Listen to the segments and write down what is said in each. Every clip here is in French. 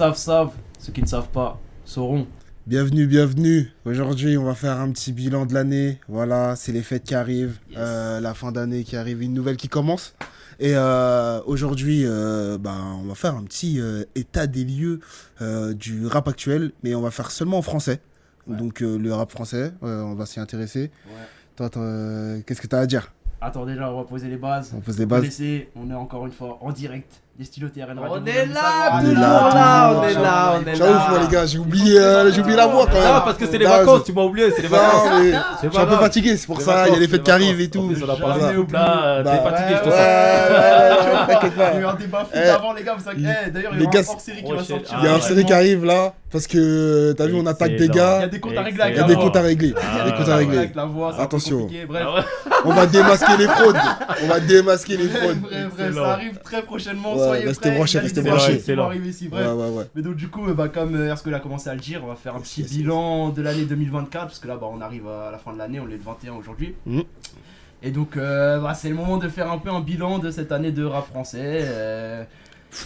savent, ceux qui ne savent pas sauront. Bienvenue. Aujourd'hui, on va faire un petit bilan de l'année. Voilà, c'est les fêtes qui arrivent, Yes. la fin d'année qui arrive, une nouvelle qui commence. Et aujourd'hui, on va faire un petit état des lieux du rap actuel, mais on va faire seulement en français. Ouais. Donc le rap français, on va s'y intéresser. Ouais. Toi, qu'est-ce que tu as à dire? Attends, déjà, on va poser les bases. On pose les Vous bases. connaissez, on est encore une fois en direct des stylos TRN Radio. On Vous est le là, savez. toujours là, on est toujours là, on est Ciao, là. moi les gars, j'ai oublié la voix quand même. Non, parce que c'est les Non, vacances, tu m'as oublié, c'est les vacances. Non, mais C'est je suis un peu grave. fatigué, c'est pour Les ça, il y a vacances, les fêtes les qui arrivent vacances. et tout. En plus, on a Jamais parlé oublié. là, Bah, t'es fatigué, je te ouais, sens. t'inquiète pas. Il y a eu un débat fou Eh, avant, les gars. Vous savez, d'ailleurs, il y les aura gars, un hors-série qui va prochaine- sortir. Il y a un Ah, série qui arrive là, parce que t'as vu, on attaque des Excellent. Il y gars, a des comptes à régler il avec y a la des voix. comptes à régler. Ah, Il y a des comptes à régler. Avec la voix, c'est un peu Attention. compliqué. Bref, Ah ouais. On va démasquer les fraudes. On va démasquer les bref, fraudes. Excellent. ça arrive très prochainement. Ouais, Soyez restez prêts. branchés, il y a restez des branchés. événements qui vont arriver ici. Bref. Ouais. Mais donc, du coup, comme Erskine a commencé à le dire, on va faire un petit Yes. bilan de l'année 2024. Parce que là, on arrive à la fin de l'année, on est le 21 aujourd'hui. Mhm. Et donc, c'est le moment de faire un peu un bilan de cette année de rap français.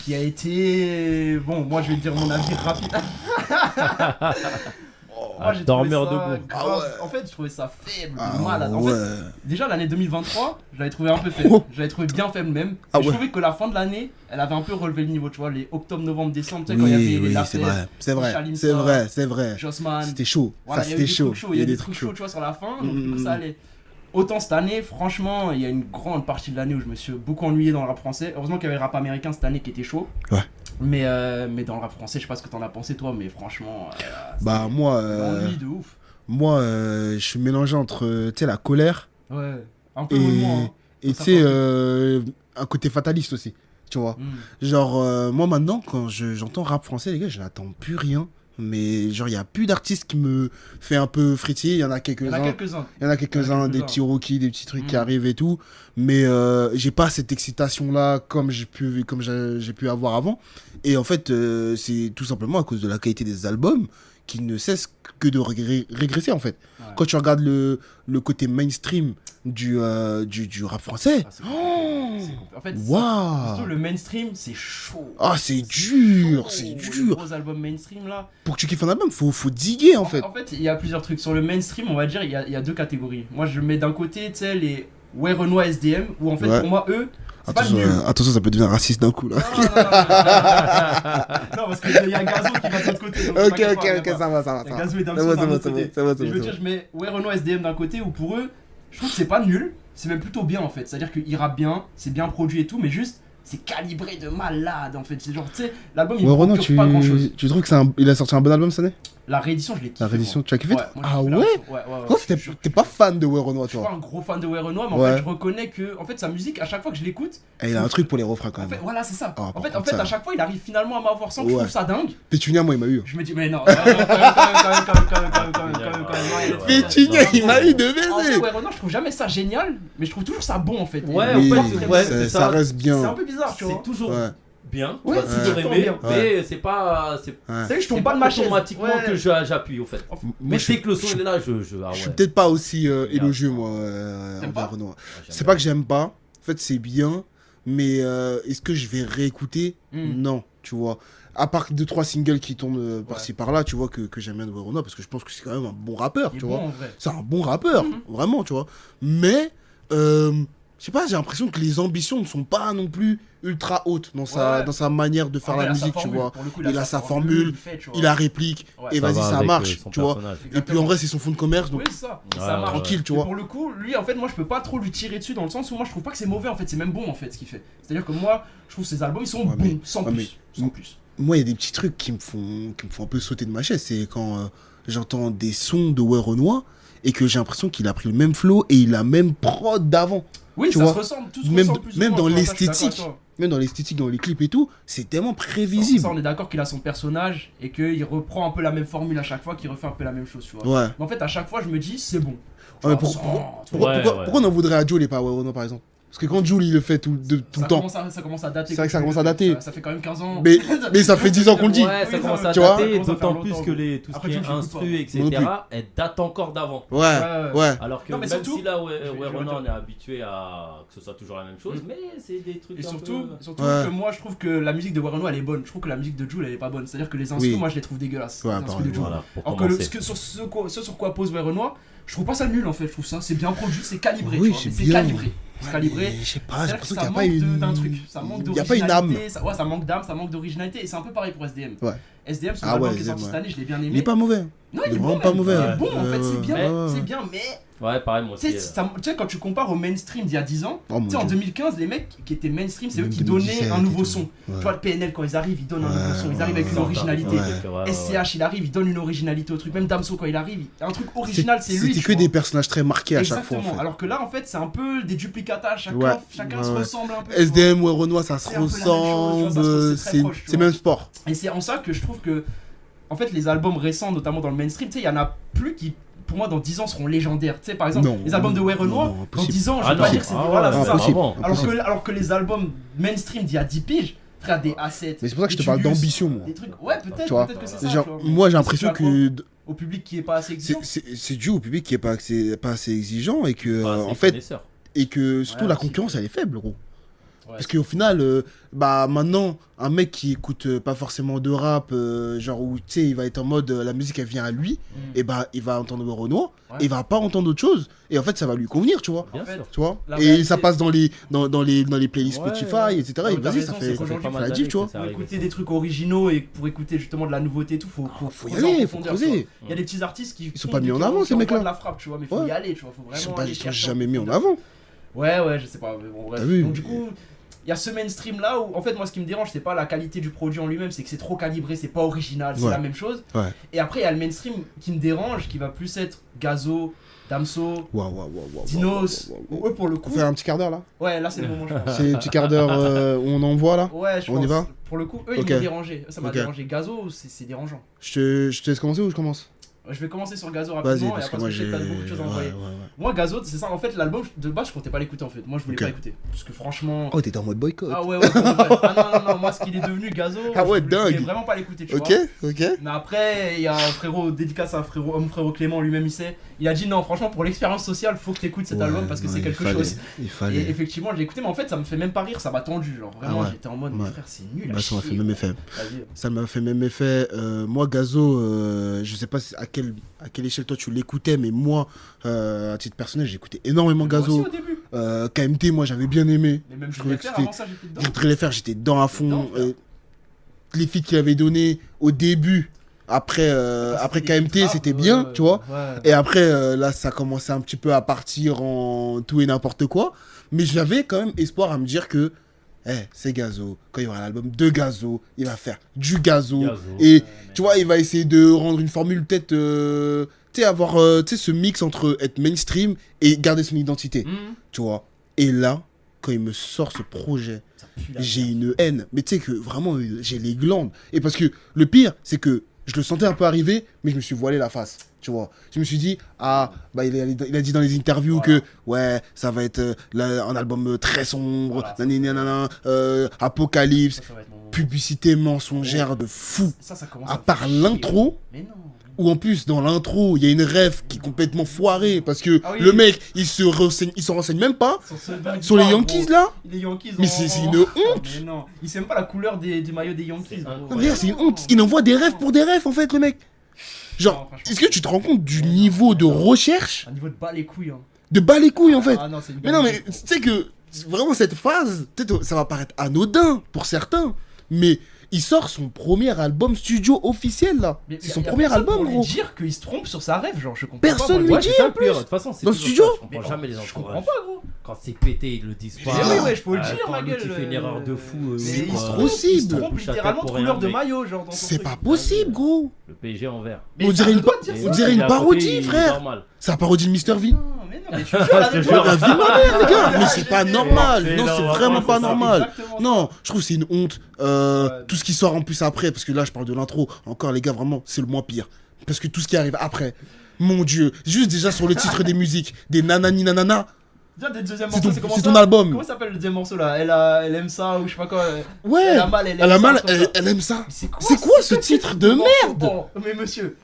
Qui a été. Bon, moi je vais dire mon avis rapide. Moi, j'ai trouvé dormeur ça debout. grave. Ah ouais. En fait, je trouvais ça faible, Ah malade. En ouais. fait, déjà l'année 2023, je l'avais trouvé un peu faible. Oh. Je l'avais trouvé bien faible même. Ah Et je ouais. trouvais que la fin de l'année, elle avait un peu relevé le niveau, tu vois, les octobre, novembre, décembre, tu sais, quand il y avait Oui, les oui, Lafayette, c'est vrai. Chalimsa, C'est vrai. Jossman. C'était chaud. Voilà, Ça, il y a eu c'était des trucs chaud. chauds, il y a des trucs chauds, tu vois, sur la fin. Donc, du coup, ça allait. Autant cette année, franchement, il y a une grande partie de l'année où je me suis beaucoup ennuyé dans le rap français. Heureusement qu'il y avait le rap américain cette année qui était chaud. Ouais. Mais dans le rap français, je sais pas ce que t'en as pensé toi, mais franchement, Bah, moi, ennui de ouf. je suis mélangé entre, tu sais, la colère Ouais, un peu et, moins. Hein. et tu Ça sais, fait un côté fataliste aussi. Tu vois. Mm. Genre, moi maintenant, quand j'entends rap français, les gars, je n'attends plus rien. Mais genre, il n'y a plus d'artistes qui me fait un peu fritiller. Il y en a Il y en a quelques-uns. quelques-uns. Il y en a quelques-uns, des quelques-uns. petits Rocky, des petits trucs qui Mm. arrivent et tout. Mais j'ai pas cette excitation-là comme j'ai pu avoir avant. Et en fait, c'est tout simplement à cause de la qualité des albums qui ne cesse que de régresser en fait. Ouais. Quand tu regardes le côté mainstream du rap français, Ah, c'est compliqué, c'est compliqué. En fait, waouh! surtout le mainstream, c'est chaud. Ah, c'est dur, chaud. c'est Les dur. gros albums mainstream là. Pour que tu kiffes un album, faut diguer en fait. En fait, il y a plusieurs trucs. Sur le mainstream, on va dire, il y a deux catégories. Moi, je mets d'un côté, tu sais, les Ouais Renoir SDM, où en fait, Ouais. pour moi, eux, c'est pas Attention, nul. attention, ça peut devenir raciste d'un coup là. Non, parce qu'il y a Gazo qui va de l'autre côté. donc Ok, t'inquiète ok, pas, ok, ça va, ça va. Il y a Ça va. Gazo et Damso C'est bon, d'un c'est bon, autre c'est bon, côté. c'est bon, Et c'est je veux bon. dire, je mets Ouais Renoir SDM d'un côté, où pour eux, je trouve que c'est pas nul, c'est même plutôt bien en fait. C'est-à-dire qu'ils rappent bien, c'est bien produit et tout, mais juste, c'est calibré de malade en fait. C'est genre, tu sais, l'album il Ouais, me Renaud, procure pas grand chose. tu trouves que il a sorti un bon album cette année? La réédition, je l'ai kiffé. La réédition, moi. tu as kiffé? Ouais, moi, j'ai Ah kiffé la ouais? réédition. Ouais. Toi, Je suis- t'es pas fan de Ouais Renoir, Je suis pas toi. un gros fan de Ouais Renoir, mais en Ouais. fait, je reconnais que en fait, sa musique, à chaque fois que je l'écoute, Et il a un truc pour les refrains quand en fait, même. voilà, c'est ça. Ah, en par fait, contre, ça- à chaque fois, il arrive finalement à m'avoir sans que je Ouais. trouve ça dingue. Pétunia, moi, il m'a eu. Je me dis, mais non, quand même. Pétunia, il m'a eu de En fait, baiser. Ouais Renoir, je trouve jamais ça génial, mais je trouve toujours ça bon en fait. Ouais, Et- en Oui, fait, ouais, ça c'est ça. reste c'est un bien. peu bizarre, tu vois. C'est toujours Ouais. bien, Ouais, tu vas c'est toujours toujours aimer, bien. mais c'est pas. Ouais. C'est je C'est tombe pas pas de ma chaise. automatiquement Ouais. que j'appuie au fait. Moi, Mais je suis- dès que le son je il est là, ah je ouais. suis peut-être pas aussi élogieux, moi, T'aimes envers pas Renoir. j'aime C'est pas que j'aime pas. En fait, c'est bien. Mais est-ce que je vais réécouter? Non, tu vois. À part 2-3 singles qui tournent par-ci par-là, tu vois, que j'aime bien de Ouais Renoir, parce que je pense que c'est quand même un bon rappeur, Il est tu bon vois. en vrai. C'est un bon rappeur, vraiment, tu vois. Mais, je sais pas, j'ai l'impression que les ambitions ne sont pas non plus ultra hautes dans Ouais. sa manière de faire En vrai, la il a sa musique, tu formule. vois. Pour le coup, Il a sa formule, il fait, tu vois. Il a réplique, Ouais. et vas-y, va ça avec, marche, son tu vois. personnage. Et puis en vrai, c'est son fond de commerce, donc Oui, c'est ça. Et Ouais, ça marche. tranquille, tu Et vois. pour le coup, lui, en fait, moi, je peux pas trop lui tirer dessus dans le sens où moi, je trouve pas que c'est mauvais, en fait, c'est même bon, en fait, ce qu'il fait. C'est-à-dire que moi, je trouve ses albums, ils sont Ouais, mais- bons, sans ouais, plus. Sans plus. Moi, il y a des petits trucs qui me font un peu sauter de ma chaise. C'est quand j'entends des sons de Ouais Renoir et que j'ai l'impression qu'il a pris le même flow et il a même prod d'avant. Oui, Tu ça vois, se ressemble, tout se même ressemble plus ou même moins, dans tu vois, ça, je suis d'accord l'esthétique. avec toi. Même dans l'esthétique, dans les clips et tout, c'est tellement prévisible. Ça, on est d'accord qu'il a son personnage et qu'il reprend un peu la même formule à chaque fois, qu'il refait un peu la même chose, tu vois. Ouais. Mais en fait, à chaque fois, je me dis, c'est bon. Tu Ouais, mais vois, pourquoi tu vois. Ouais, on en voudrait à Joe et pas à Ouais Renoir, par exemple? Parce que quand Jul il le fait tout le temps. Ça commence à dater. C'est vrai que ça commence à dater. Ça fait quand même 15 ans. Mais ça fait 10 ans qu'on le dit. Ouais, ça Oui, commence à tu vois. dater, Ça commence à d'autant faire plus longtemps. que tout ce Après, qui est tu l'écoutes instru, Moi etc., non plus. elle date encore d'avant. Ouais, Ouais. ouais. Alors que Non, mais même surtout- si là, je vais Renan, dire. on est habitué à que ce soit toujours la même chose, mais c'est des trucs Et un surtout peu... Ouais. que moi je trouve que la musique de Warren elle est bonne. Je trouve que la musique de Jul elle est pas bonne. C'est-à-dire que les instruments Oui. moi je les trouve dégueulasses. Ouais, les instruments pareil. de Jul. Voilà, pour Alors que commencer. ce sur quoi pose Warren, je trouve pas ça nul en fait. Je trouve ça c'est bien produit, c'est calibré. Oui, tu vois, c'est mais c'est bien. calibré. C'est calibré. Mais je sais pas, j'ai C'est-à-dire l'impression que qu'il ça n'y a pas manque une. d'un truc, ça manque Il y a pas une âme. d'originalité, ça manque d'âme, ça manque d'originalité et c'est un peu pareil pour SDM. Ouais. SDM, son Ah album ouais, qui est sorti SDM, cette année, je l'ai bien Il est aimé. pas mauvais. Non, il est il est vraiment bon, pas même. mauvais. Il est bon en fait, c'est bien, Ouais. c'est bien, mais Ouais, pareil, moi tu aussi. sais quand tu compares au mainstream d'il y a 10 ans, Oh mon tu sais en Dieu. 2015 les mecs qui étaient mainstream, c'est eux Même qui donnaient 2017 un nouveau et tout. son. Ouais. Tu vois le PNL quand ils arrivent, ils donnent un Ouais, nouveau son, ils arrivent avec une ouais, originalité. ouais. SCH il arrive, il donne une originalité au truc. Même Damso quand il arrive, un truc original, c'est lui. C'était tu que vois. des personnages très marqués à chaque Exactement. fois. En fait. Alors que là, en fait, c'est un peu des duplicata. Chacun Ouais. se Ouais. ressemble un peu. tu vois. SDM ou Renoir, ça se C'est un peu la même chose, tu vois, ça se ressemble. c'est très proche, tu C'est vois. même sport. Et c'est en ça que je trouve que, en fait, les albums récents, notamment dans le mainstream, tu sais, il y en a plus qui, pour moi, dans 10 ans seront légendaires. Tu sais, par exemple, Non. les albums de Non, Renoir, non, dans impossible. 10 ans, je Ah vais pas non. dire que c'est. Ah Voilà, ouais, c'est ça. impossible. Avant. Alors que les albums mainstream d'il y a 10 piges, frère, des A7. Mais c'est pour ça que je te des parle Tubus, d'ambition, moi. Des trucs. Ouais, Tu peut-être vois, que c'est ça. Genre, tu vois. moi j'ai Mais l'impression c'est tu que au public qui est pas assez exigeant. c'est dû au public qui est pas assez exigeant et que Pas assez en fait connaisseur. et que surtout Ouais, la aussi. concurrence elle est faible, gros. Ouais. Parce qu'au final, bah maintenant, un mec qui écoute pas forcément de rap, genre où tu sais, il va être en mode la musique elle vient à lui, et bah il va entendre Renoir, Ouais. et il va pas entendre autre chose, et en fait ça va lui convenir, tu vois. Bien En fait, sûr. Tu vois La et réalité- ça passe dans les playlists Ouais, Spotify, ouais. etc. Ouais, Et t'as vas-y, raison, ça c'est fait qu'aujourd'hui, ça pas fait la mal diff, tu vois. d'années que ça Pour arrive écouter aussi. des trucs originaux et pour écouter justement de la nouveauté et tout, faut Faut y creuser en aller, faut profondeur, creuser. tu vois. Il y a des petits artistes qui sont font pas mis des- en qui avant, envoient ces mecs-là. de la frappe, tu vois, mais faut Ouais. y aller, tu vois, faut Ils sont vraiment pas, aller ils sont chercher jamais mis en profondeur. avant. Ouais, je sais pas, mais bon, bref. T'as vu Donc, du coup, il y a ce mainstream là où, en fait, moi, ce qui me dérange, c'est pas la qualité du produit en lui-même, c'est que c'est trop calibré, c'est pas original, c'est Ouais. la même chose. Ouais. Et après, il y a le mainstream qui me dérange, qui va plus être Gazo, Damso, Waouh. Dinos. Ouais, pour le On coup. fait un petit quart d'heure là. Ouais, là, c'est le moment, je pense. C'est un petit quart d'heure où on envoie là. Ouais, je On y pense. va Pour le coup, eux, Ok. ils m'ont dérangé. Ça m'a Ok. dérangé. Gazo, c'est dérangeant. Je te laisse commencer ou je commence? Je vais commencer sur Gazo Vas-y, rapidement et parce que après moi je sais j'ai. que t'as beaucoup de choses à Ouais, envoyer. ouais, ouais. Moi Gazo, c'est ça en fait l'album de base je comptais pas l'écouter en fait. Moi je voulais Ok. pas écouter parce que franchement Oh, t'étais en mode boycott. ah ouais pour de vrai. Ah non moi ce qu'il est devenu Gazo, Ah ouais, je voulais dingue. vraiment pas l'écouter tu Ok, vois. ok. Mais après il y a un frérot dédicace à un frérot homme frérot Clément lui-même il sait, il a dit non franchement pour l'expérience sociale faut que t'écoutes cet Ouais, album parce que ouais, c'est il quelque fallait, chose. Il Et fallait. effectivement j'ai écouté mais en fait ça me fait même pas rire, ça m'a tendu genre vraiment Ah ouais. j'étais en mode Ouais. mais frère c'est nul. à Bah, ça m'a chier, fait le même effet. Vas-y. Ça m'a fait même effet. Moi, Gazo, je sais pas à quelle échelle toi tu l'écoutais, mais moi, à titre personnel, j'écoutais énormément Moi aussi Gazo. au début. KMT, moi, j'avais bien aimé. Mais même Je je trouvais voulais que faire c'était- avant ça j'étais dedans. Je voudrais les faire, j'étais dedans à Dedans, fond. frère. Les feats qu'il avait donné au début, après KMT, c'était bien, tu vois. Ouais. Et après, là, ça commençait un petit peu à partir en tout et n'importe quoi. Mais j'avais quand même espoir à me dire que c'est Gazo. Quand il y aura l'album de Gazo, il va faire du Gazo. Gazo. Et tu vois, il va essayer de rendre une formule peut-être... tu sais, avoir ce mix entre être mainstream et garder son identité. Tu vois. Et là, quand il me sort ce projet, Ça pue la j'ai merde. une haine. Mais tu sais que vraiment, j'ai les glandes. Et parce que le pire, c'est que je le sentais un peu arriver, mais je me suis voilé la face. Tu vois. Je me suis dit, bah il a dit dans les interviews Voilà. que, ouais, ça va être un album très sombre, Voilà, ça, nanana, apocalypse, Ça va être mon- publicité mensongère de fou. Ça commence À me part faire chier. l'intro, Mais non. où en plus, dans l'intro, il y a une rêve qui est complètement foirée, parce que Ah oui. le mec, il se renseigne même pas Sur ce dont il sur les parle, Yankees, gros. là. Les Yankees. Mais en- c'est en- une honte. Mais non. Il sait même pas la couleur du maillot des Yankees. C'est gros. incroyable. Non, mais regarde, c'est une honte. Il envoie des rêves pour des rêves, en fait, le mec. Non, Genre, franchement. est-ce que tu te rends compte du Mais non, niveau de mais non. recherche, Un niveau de bas les couilles. Hein. de bas les couilles, en fait? Ah non, c'est une Mais non, mais galerie. tu sais que vraiment cette phase, peut-être ça va paraître anodin pour certains, mais il sort son premier album studio officiel là. Mais C'est y a- son y a premier personne album, pour lui gros. dire qu'il se trompe sur sa rêve, genre je comprends Personne pas. lui moi. dit, c'est ça en le pire. plus. De toute façon, c'est Dans le toujours studio. ça, Je comprends jamais les Je comprends encourages. pas, gros. Quand c'est pété, ils le disent Mais pas. oui, ouais, je peux le dire, Quand ma l'autre, il gueule. fait une erreur de fou. Mais c'est il pas se trompe, possible. Il se trompe Bouge la littéralement tête de pour couleur rien, de mec. maillot, genre dans son C'est truc. pas possible, gros. Le PSG en vert. Mais On ça dirait me une doit pa- dire on ça. dirait Et une à côté, parodie, il est frère. normal. C'est la parodie de Mr. V. Non, mais non, mais je te jure, la Je te même jure. chose. La vie de ma mère, les gars. Mais c'est pas C'est normal. c'est Non, c'est normal, vraiment c'est pas ça. normal. Exactement ça. Non, je trouve que c'est une honte. Tout ce qui sort en plus après, parce que là, je parle de l'intro. Encore, les gars, vraiment, c'est le moins pire. Parce que tout ce qui arrive après, mon Dieu. Juste déjà sur le titre des musiques, des nanani nanana. Déjà, des deuxièmes C'est morceaux, ton- c'est comment c'est ça ton album. Comment ça s'appelle le deuxième morceau là elle aime ça ou je sais pas quoi. Ouais. Elle a mal, elle aime Elle a ça, mal, un truc comme ça. elle aime ça. Mais C'est quoi ce titre de merde? Bon, mais monsieur,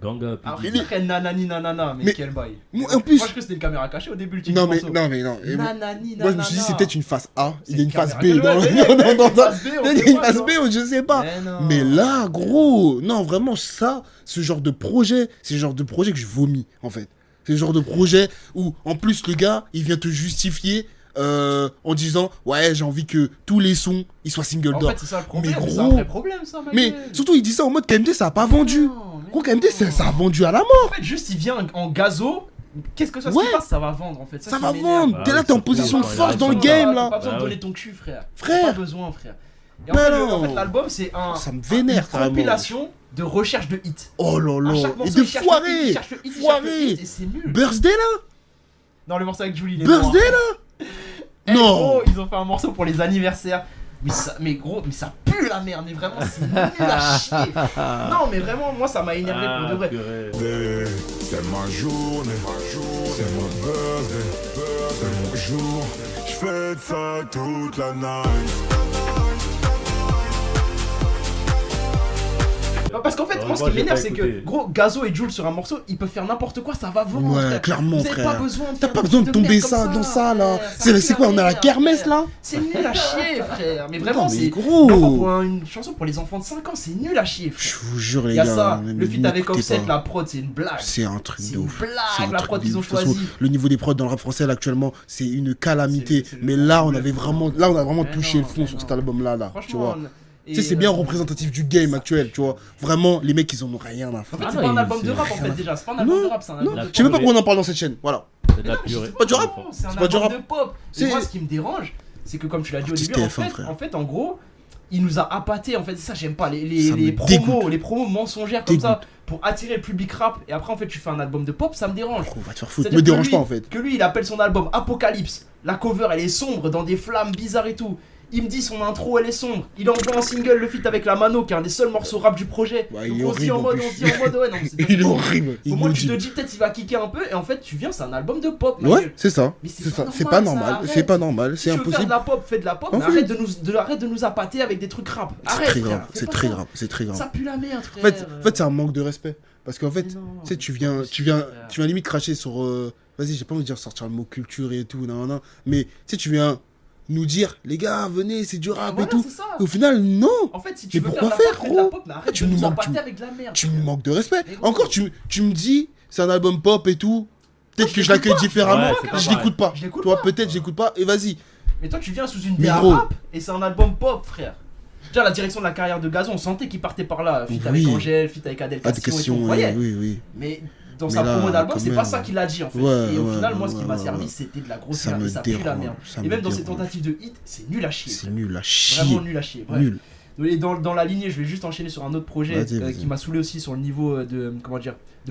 Gang Up. après il il est- écrit nanani nanana, mais Mais- quel bail. Moi, en plus- Moi je crois que c'était une caméra cachée au début le titre Non, du mais morceau. non, mais non. Et moi, Nanani moi, je me suis dit, nanana. c'est peut-être une phase A. Il y a C'est une phase B. caméra Non, cachée, non, ouais, non, non, une phase B, on il y sait a une pas, phase tu B, vois. je sais pas. non. Mais là, gros, non, vraiment, ça, ce genre de projet, c'est le genre de projet que je vomis, en fait. C'est le genre de projet où, en plus, le gars, il vient te justifier en disant, ouais, j'ai envie que tous les sons, ils soient single En d'or. fait, c'est ça le problème, Mais c'est un gros. vrai problème ça, ma Mais gueule. surtout, il dit ça en mode KMD, ça a pas vendu. Non, mais Gros, KMD, non. ça a vendu à la mort. En fait, juste il vient en gazo. Qu'est-ce que ça Ouais. se passe, ça va vendre en fait. Ça qui va m'énerve. vendre. Ah T'es là, oui, t'es en surtout position de quand il force arrive dans le sur game, T'as là. pas besoin Bah de oui. donner ton cul, frère. Frère. T'as pas besoin, frère. Et en Mais fait, non. en fait, l'album, c'est Ça me une vénère, carrément. compilation de recherche de hits. Oh là À là. chaque Et morceau, de il cherche le hit, il foiré. cherche le hit, il cherche le Foiré. hit, et c'est nul. Birthday, là. Non, le morceau avec Julie, il est Birthday, bon, là. hein. Eh, Non. gros, ils ont fait un morceau pour les anniversaires. Mais gros, mais ça pue la merde, mais vraiment, c'est nul à chier. Non, mais vraiment, moi, ça m'a énervé pour de vrai. C'est ma journée, c'est mon birthday, c'est mon jour. Je fête ça toute la night. Non, parce qu'en fait, moi, ce moi, qui j'ai m'énerve, pas c'est écouté. que, gros, Gazo et Jules sur un morceau, ils peuvent faire n'importe quoi, ça va vendre. Ouais, frère. clairement, Vous avez frère. pas besoin de T'as faire pas des besoin de trucs tomber merde ça comme dans ça, là. frère. Ça C'est pue quoi, on est à la merde, kermesse, frère. là? C'est nul à chier, frère. Mais vraiment, Attends, mais c'est. gros. Enfin, pour une chanson pour les enfants de 5 ans, c'est nul à chier, frère. Je vous jure, les Il y a gars. ça, mais le feat n'écoutez avec Offset, pas. la prod, c'est une blague. C'est un truc C'est de une ouf. blague, C'est un la truc prod de qu'ils ont ouf. De toute façon, choisi. le niveau des prods dans le rap français là, actuellement, c'est une calamité. C'est le Mais fond, là, on le avait fond. vraiment, là, on a vraiment Mais touché non, le fond mais sur cet non. album-là, tu Franchement. vois. et, Tu sais, c'est bien euh, représentatif du game actuel, tu vois. Vraiment, les mecs, ils en ont rien à En foutre. fait, Ah c'est non, pas un il- album de c'est rap en fait rien. déjà, c'est pas un album de rap, c'est un album La de Je sais même pas pop. pourquoi on en parle dans cette chaîne, voilà. C'est de la Mais non, mais purée. c'est pas du rap. C'est un C'est pas du album rap. de pop. C'est- Et moi, ce qui me dérange, c'est que comme tu l'as dit au Artiste début, TF1, frère. en fait, en gros, il nous a appâté. En fait, ça, j'aime pas Ça me les promos mensongères comme ça pour attirer le public rap. Et après, en fait, tu fais un album de pop, ça me dérange. Gros, va te faire foutre. C'est-à-dire Me que dérange lui- pas en fait. Que lui, il appelle son album Apocalypse. La cover, elle est sombre, dans des flammes bizarres et tout. Il me dit son intro, elle est sombre. Il envoie en single le feat avec la Mano, qui est un des seuls morceaux rap du projet. Ouais, Donc il est on se dit en horrible, mode, en on se plus. dit en mode, ouais, non, mais c'est Il est horrible. Au moins, tu te inaudible. dis peut-être il va kicker un peu, et en fait, tu viens, c'est un album de pop. ma Ouais, gueule. c'est ça. Mais c'est C'est pas ça. C'est normal, pas ça, normal. arrête. C'est pas normal. Si C'est tu veux faire de impossible. la pop, fais de la pop, En mais fait- arrête de nous appâter avec des trucs rap. C'est Arrête, très frère, grave. fais C'est pas très ça. grave. C'est très grave. Ça pue la merde, En frère. fait, c'est un manque de respect. Parce qu'en fait, Mais non, tu sais, tu c'est viens, pas tu viens, possible, frère. tu viens limite cracher sur. Vas-y, j'ai pas envie de dire sortir le mot culture et tout, non, non. Mais tu sais, tu viens nous dire, les gars, venez, c'est du rap Voilà, et tout. c'est ça. Et au final, non. En fait, si tu Mais veux faire pourquoi de la faire, pop, fais de la gros pop, mais arrête Tu de me nous manques- appâter tu- avec de la merde. Tu me frère. manques de respect. Mais gros. Encore, tu me dis, c'est un album pop et tout. Peut-être je que je l'écoute l'accueille pas. différemment. Ouais, c'est pas je pareil. l'écoute pas. Je l'écoute Toi, pas. peut-être, j'écoute pas. Et vas-y. Mais toi, tu viens sous une Mais DA gros. rap, et c'est un album pop, frère. Déjà, la direction de la carrière de Gazon, on sentait qu'il partait par là. Feat avec Oui. Angèle, feat avec Adèle Ah, des Castillo et tout, questions, on oui, voyait. oui. Mais dans Mais sa là, promo d'album, quand c'est même. pas ça qu'il a dit en fait. Ouais, et au ouais, final, moi, ce qui ouais, m'a ouais, servi, ouais. c'était de la grosse Ça merde. me Et ça pue la dérange, merde. ça Et me même dans ses dérange. tentatives de hit, c'est nul à chier. C'est frère. nul à chier. Vraiment nul à chier. Bref. Nul. Et dans la lignée, je vais juste enchaîner sur un autre projet Vas-y, vas-y. qui m'a saoulé aussi sur le niveau de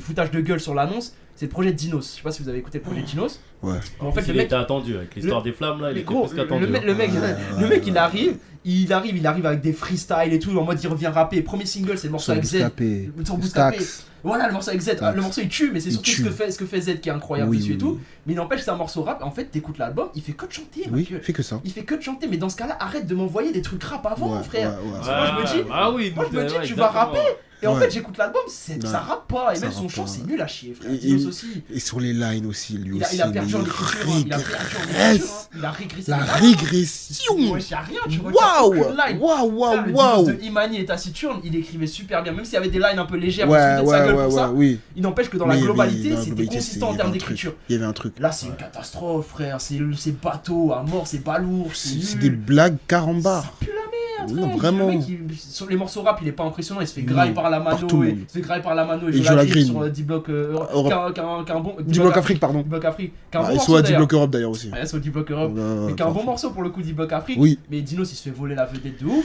foutage de gueule sur l'annonce. C'est le projet de Dinos. Je sais pas si vous avez écouté le projet de Dinos. Ouais. En fait, Il le mec, était attendu avec l'histoire des flammes là, il mais était gros, plus qu'attendu. le mec, hein. le mec, Ouais, le mec, ouais, il arrive avec des freestyles et tout, en mode il revient rapper. Premier single, c'est le morceau avec Z. Bouscapé. Son Bouscapé. Stax. Voilà, le morceau avec Z. Stax. Le morceau il tue, mais c'est Il surtout tue. ce que fait Z qui est incroyable Oui, dessus et oui, tout. oui. Mais il n'empêche, c'est un morceau rap. En fait, t'écoutes l'album, il fait que de chanter. Oui, mec. fais que ça. Il fait que de chanter, mais dans ce cas-là, arrête de m'envoyer des trucs rap avant, Ouais, frère. ouais, ouais. Parce que moi, je me dis, Ah oui, moi, je me dis, ouais, tu vas exactement. rapper. Et en Ouais. fait, j'écoute l'album, ça Ouais. rappe pas. Et Ça même son rappe chant, pas. c'est nul à chier, frère. Et- Dinos aussi. Et sur les lines aussi, lui aussi. Il a perdu en il écriture. hein. Il a perdu en écriture. hein. régresse. Il a régressé. La Ah, régression. ouais, y a rien, tu retiens Waouh. aucune line. Waouh, Frère, le waouh, Dinos waouh. de Imani et Taciturne, il écrivait super bien. Même s'il y avait des lines un peu légères, Ouais, on se foutait de sa ouais, gueule ouais, pour ça. oui. Il n'empêche que dans Mais la il y avait- globalité, dans la c'était globalité, consistant en il y termes avait un truc. d'écriture. Il y avait un truc. Là, c'est une catastrophe, frère. C'est bateau à mort, c'est balourd, c'est C'est nul. des blagues caramba. Ça pue la merde, Non, frère. vraiment. Le mec, sur les morceaux rap, il est pas impressionnant. Il se fait grailler Non, par la par mano. tout le Et monde. il se fait grailler par la mano. Et Et Joe la Joe Green Green. sur D-Block Europe. qu'un bon. D-Block Afrique, pardon. D-Block Afrique. Qu'un bon Ah, et morceau soit d'ailleurs. D-Block Europe d'ailleurs aussi. Ouais, c'est au D-Block Europe. Ouais, Mais qu'un ouais, bon morceau pour le coup, D-Block Afrique. Oui. Mais Dinos, il se fait voler la vedette de ouf.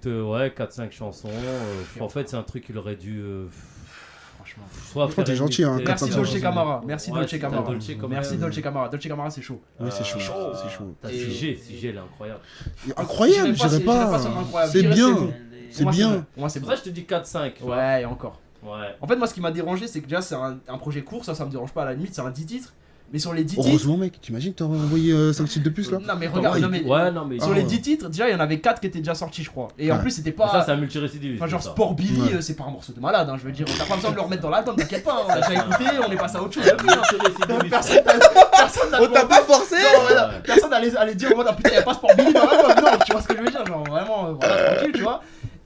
écoute, ouais, 4-5 chansons. En fait, c'est un truc qu'il aurait dû. franchement. Franchement, t'es gentil, hein, Merci 400 Dolce euros. Camara, merci Ouais, Dolce t'as Camara. Dolce quand Merci même. Dolce Camara. Dolce Camara, c'est chaud. Oui, c'est chaud. chaud. C'est chaud. T'as Et- CG, elle est incroyable. Incroyable, je dirais pas. sur incroyable. C'est Je dirais bien. bon. C'est Pour moi, bien. bon. Pour moi, c'est C'est pour bon. ça que je te dis 4-5. tu vois. Ouais, et encore. Ouais. En fait, moi, ce qui m'a dérangé, c'est que déjà, c'est un projet court, ça me dérange pas à la limite, c'est un 10 titres. Mais sur les 10 titres. Heureusement, mec, t'imagines, t'aurais envoyé 5 titres de plus là. Non, mais regarde, ouais. non, mais. Ouais, non, mais. Sur les 10 titres, déjà, il y en avait 4 qui étaient déjà sortis, je crois. Et en Ouais. plus, c'était Mais ça, pas. c'est un multirécidiviste. Enfin, genre ça. Sport Billy, Ouais. c'est pas un morceau de malade, hein, je veux dire. T'as pas besoin de le remettre dans l'album, t'inquiète pas, on a déjà écouté, on est passé à autre chose. depuis, hein. Multirécidiviste. Personne n'a demandé- forcé. Non, voilà, Ouais. personne allait dire en mode ah putain, y'a pas Sport Billy dans l'album. Non, tu vois ce que je veux dire, genre vraiment, voilà, tranquille, tu vois.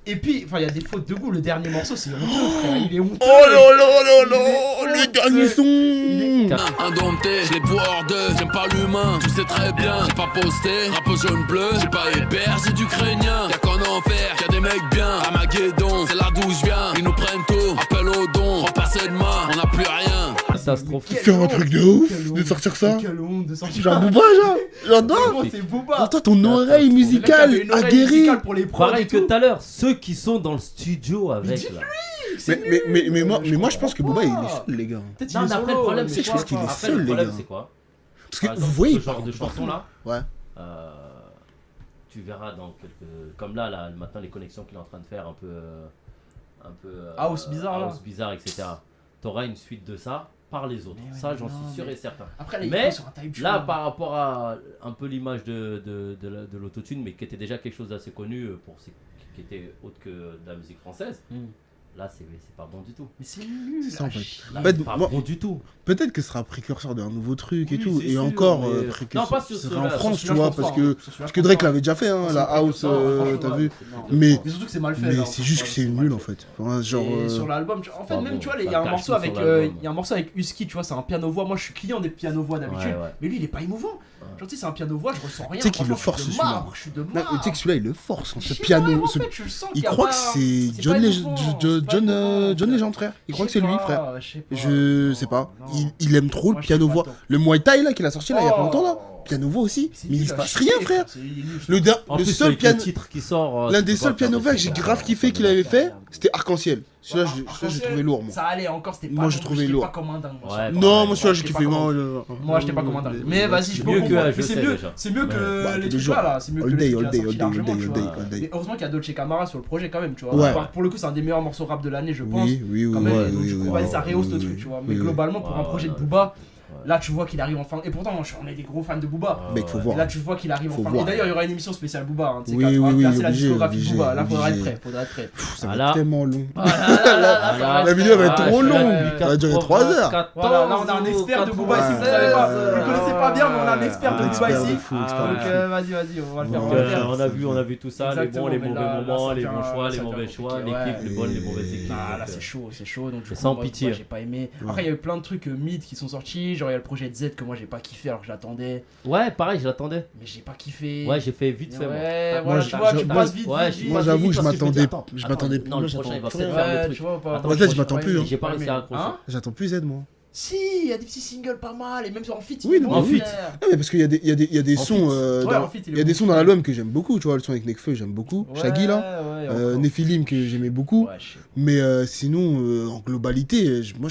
Et puis, enfin, il y a des fautes de goût. Le dernier morceau, c'est honteux, frère. Il est honteux. Oh là là là là, Il est le dernier son. Indompté, je l'ai beau hors d'eux, j'aime pas l'humain, tu sais très bien, j'ai pas posté, drapeau jaune bleu, j'ai pas hébergé d'Ukrainiens, y'a qu'en enfer, y'a des mecs bien, Armageddon, c'est là d'où je viens, ils nous prennent tout, appel au don, repassez demain, on n'a plus rien. Catastrophique. Faire un truc de ouf, de sortir ça. Quelle honte de sortir Genre Booba, genre. J'adore. Gros, c'est Booba. Attends, ton oreille Le mec musicale avait une oreille aguerrie. musicale pour les prods Pareil et que tout. tout à l'heure, ceux qui sont dans le studio avec là. Mais moi je pense que Booba il est comprends pas. seul, les gars. Peut-être Non, il est mais après, le solo, problème, mais c'est je quoi pense qu'il est Après, seul, le les problème, gars. c'est quoi Parce que Par vous exemple, voyez. ce genre de chansons-là, Ouais. tu verras dans quelques. Comme là, maintenant, les connexions qu'il est en train de faire, un peu. House bizarre, là. House bizarre, etc. T'auras une suite de ça par les autres. Mais ouais, Ça, j'en non, suis sûr mais- et certain. Après, là, il Mais est sur un time Là, tune. par rapport à un peu l'image de l'autotune, mais qui était déjà quelque chose d'assez connu pour qui était autre que de la musique française, là, c'est pas bon du tout. Mais c'est nul. C'est ça, en à fait. chier. Là, En fait, c'est pas moi- bon du tout. Peut-être que ce sera précurseur d'un nouveau truc et Oui, tout. c'est Et sûr, encore mais- précurseur. Non, pas sur ce sera ceux-là, en sur France, tu celui-là, vois, je pense parce pas, que hein. Sur celui-là, parce je que pense Drake pas. l'avait déjà fait, hein, la house, franchement, t'as ouais, vu. non. Mais Mais surtout que c'est mal fait. mais là, c'est juste que c'est franchement, mal nul en fait. fait. Enfin, genre. Et sur l'album, en fait, Enfin, même bon, tu vois, ça il y a un cache morceau tout avec, sur l'album. il y a un morceau avec Husky, tu vois, c'est un piano voix. Moi, je suis client des pianos voix d'habitude, Ouais, ouais. mais lui, il est pas émouvant. Ouais. Genre, tu sais, c'est un piano voix, je ressens rien. Tu sais qu'il le Franchement, force, je suis de celui-là. marbre, je suis de Non, mais tu sais marbre. que celui-là il le force, hein, Je ce sais pas, piano. en ce- fait, je sens qu'il Il y a croit pas- que c'est c'est John pas Legend, émouvant, c'est pas émouvant. John Legend, frère. Il croit que c'est lui, frère. Je sais pas. Je Non, sais pas. non. Il aime trop Moi, le je piano sais pas voix. tant. Le Muay Thai là qu'il a sorti là il y a pas longtemps là. Oh. Piano voix aussi. C'est Mais il nul se à passe chier, rien, frère. c'est- il est nul. En Le plus, seul avec piano. le titre qui sort. L'un tu des peux seuls pas faire pianos des verts que j'ai trucs, grave kiffé qu'il avait fait, c'était Arc-en-Ciel. Celui-là, j'ai trouvé lourd, moi. Ça allait encore, c'était pas. Moi, j'ai non plus, trouvé j'étais lourd. pas comme un dingue. moi, Ouais, ça. bah, Non, moi celui-là, j'ai j'étais kiffé. pas Moi, Moi, j'étais pas comme un dingue. Mais vas-y, je peux mieux que comprendre. je Mais sais c'est mieux, déjà. c'est mieux que Bah, les tous les trucs jours. là, là. C'est mieux que All les day, trucs all qu'il a day, all sortis day, all largement, day, tu all day, vois. all day. Mais heureusement qu'il y a Dolce Camara sur le projet quand même, tu vois. Ouais. Pour le coup, c'est un des meilleurs morceaux rap de l'année, je pense. Oui, oui, oui, Quand même, ouais, et donc, oui, du coup, oui, vas-y, oui, ça rehausse le oui, truc, oui, tu vois. oui, Mais oui. globalement, pour un Ouais, projet de ouais, Booba, là, tu vois qu'il arrive enfin. Et pourtant, on est des gros fans de Booba. Mec, faut Et voir. là, tu vois qu'il arrive Faut enfin. voir. Et d'ailleurs, il y aura une émission spéciale Booba. Hein, tu sais, Oui, quand tu vas oui, placer la obligé, discographie de obligé, Booba. Là, faudra être obligé. prêt. Faudra être prêt. Ça Voilà. va être tellement long. Ah, La vidéo va être ah, trop je suis longue. à Ça va durer 3 heures. 14, Voilà, là, on a un expert de Booba ici. Vous savez pas, vous le connaissez pas bien, mais on a un expert de Booba Expert de ici. fou, expert de Donc, fou. vas-y, on va le faire. Ouais, on va le faire. on a vu tout ça, les bons, Exactement, les mais mauvais là, moments, ça les devient- bons choix, les ça mauvais devient choix, compliqué, l'équipe, ouais. les bonnes, les mauvaises équipes. Ah là Donc, c'est chaud donc du c'est coup, sans moi, pitié. moi, j'ai pas aimé. Après il y a eu plein de trucs mid qui sont sortis, genre il y a le projet de Z que moi j'ai pas kiffé alors que je l'attendais, Ouais, pareil, je l'attendais. mais j'ai pas kiffé. Ouais, j'ai fait vite fait. moi. Ouais, Moi, voilà, je- tu vois, je- tu moi, passes vite. ouais, vite, Moi vite. j'avoue, je parce que je me dis, m'attendais attends, je m'attendais non, le prochain il va peut-être faire Ouais, le tu truc. vois ou pas. Attends, Moi, Z, j'ai je m'attends pas plus, aimé, hein. J'ai pas aimé. réussi à accrocher. Hein J'attends plus Z moi. Si, il y a des petits singles pas mal et même sur en feat. Oui, il est non, bon, en feat. frère. Non mais parce qu'il y a des En sons feat. dans- Ouais, en feat, il y a des sons dans l'album que j'aime beaucoup, tu vois, le son avec Nekfeu, j'aime beaucoup. Ouais, Shaggy là, ouais, encore. Nephilim que j'aimais beaucoup. Ouais, je sais. Mais sinon en globalité, moi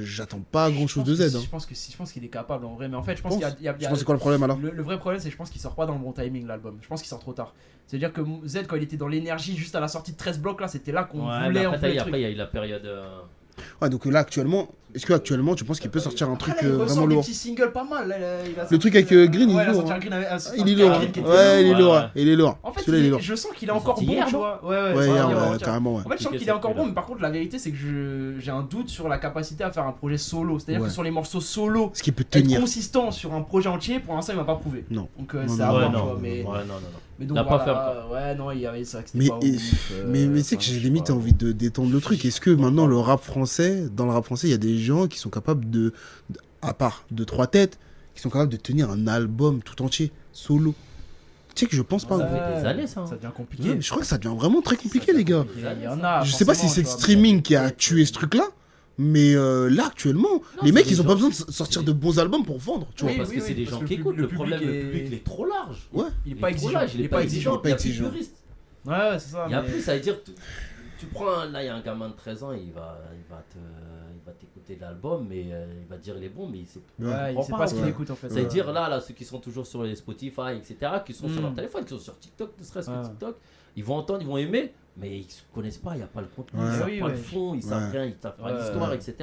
j'attends pas grand-chose de Z. hein. Je pense qu'il est capable en vrai, mais en fait, je pense qu'il y a Je pense c'est quoi le problème alors le vrai problème, c'est que je pense qu'il sort pas dans le bon timing l'album. Je pense qu'il sort trop tard. C'est-à-dire que Z, quand il était dans l'énergie juste à la sortie de 13 blocs, là, c'était là qu'on Ouais, mais voulait en après, fait. après, il y a eu la période. Ouais, donc là actuellement, est-ce que actuellement tu penses qu'il peut sortir un truc il vraiment ressort des lourd? petits singles pas mal. Là, il a Le sorti, truc avec Green, il ouais, est il a lourd. sorti hein. un Green avec- Ah, sorti il est un lourd. Green hein. qui était Ouais, il est lourd. lourd. Ouais. Il est lourd. En fait, Celui-là, il est lourd. je sens qu'il est encore sorti bon, hier, tu non vois. Ouais, Ouais, hier, hier, ouais, ouais, avant-hier. carrément, ouais. En fait, je sens qu'il est encore bon, mais par contre, la vérité, c'est que j'ai un doute sur la capacité à faire un projet solo. C'est-à-dire Ouais. que sur les morceaux solo, Ce qui peut être tenir. consistant sur un projet entier, pour l'instant, il m'a pas prouvé. Non. Donc, Non, c'est non, à ouais, voir, non. tu vois, mais. Ouais, non. Mais donc Il a pas voilà, ouais, non, il y avait ça que c'était Mais, pas ouf, mais tu sais que j'ai limite envie de détendre le truc. Est-ce que maintenant le rap français, dans le rap français, il y a des gens qui sont capables à part de 3 têtes, qui sont capables de tenir un album tout entier, solo? Tu sais que je pense pas. Ça Ouais, fait des années, ça, hein. Ça devient compliqué. mais je crois que ça devient vraiment très compliqué, les gars. Il y en a. Je sais pas si c'est le streaming qui a tué ce truc-là, mais là actuellement, les c'est mecs des ils ont gens- pas besoin de sortir de bons albums pour vendre, tu vois. Oui, Parce que c'est des parce gens que qui le écoutent. Le public problème, le est- public, il est trop large. Ouais. Il est Il pas est trop exigeant. large, il est pas exigeant. il est pas Il y a plus de exigeant. puristes. Ouais, c'est ça. Il y a mais- plus, ça veut dire. Tu prends, là, il y a un gamin de 13 ans, il va t'écouter l'album, mais il va te dire il est bon, mais il sait, il sait pas ce qu'il écoute en fait. C'est dire là, ceux qui sont toujours sur les Spotify, etc., qui sont sur leur téléphone, qui sont sur TikTok, ne serait-ce que TikTok, ils vont entendre, ils vont aimer, mais ils ne se connaissent pas, il n'y a pas le contenu, ils ne savent pas le fond, ils ne savent rien, ils ne savent pas l'histoire, etc.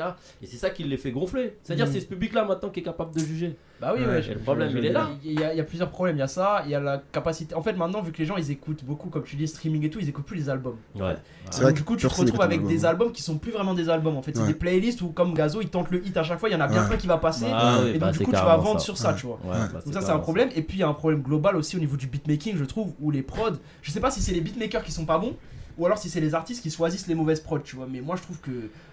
Et c'est ça qui les fait gonfler. C'est-à-dire c'est ce public-là maintenant qui est capable de juger. Bah oui, et le problème, il est là. Il y a plusieurs problèmes. Il y a ça, il y a la capacité. En fait, maintenant, vu que les gens ils écoutent beaucoup, comme tu dis, streaming et tout, ils écoutent plus les albums. Ouais. Donc, du coup, tu te retrouves avec des albums qui sont plus vraiment des albums. En fait, c'est des playlists où, comme Gazo, il tente le hit à chaque fois, il y en a bien un qui va passer. Et donc, du coup, tu vas vendre sur ça, tu vois. Donc, ça, c'est un problème. Et puis, il y a un problème global aussi au niveau du beatmaking, je trouve, où les prods, je sais pas si c'est les beatmakers qui sont pas bons. Ou alors si c'est les artistes qui choisissent les mauvaises prods, tu vois. Mais moi je trouve que,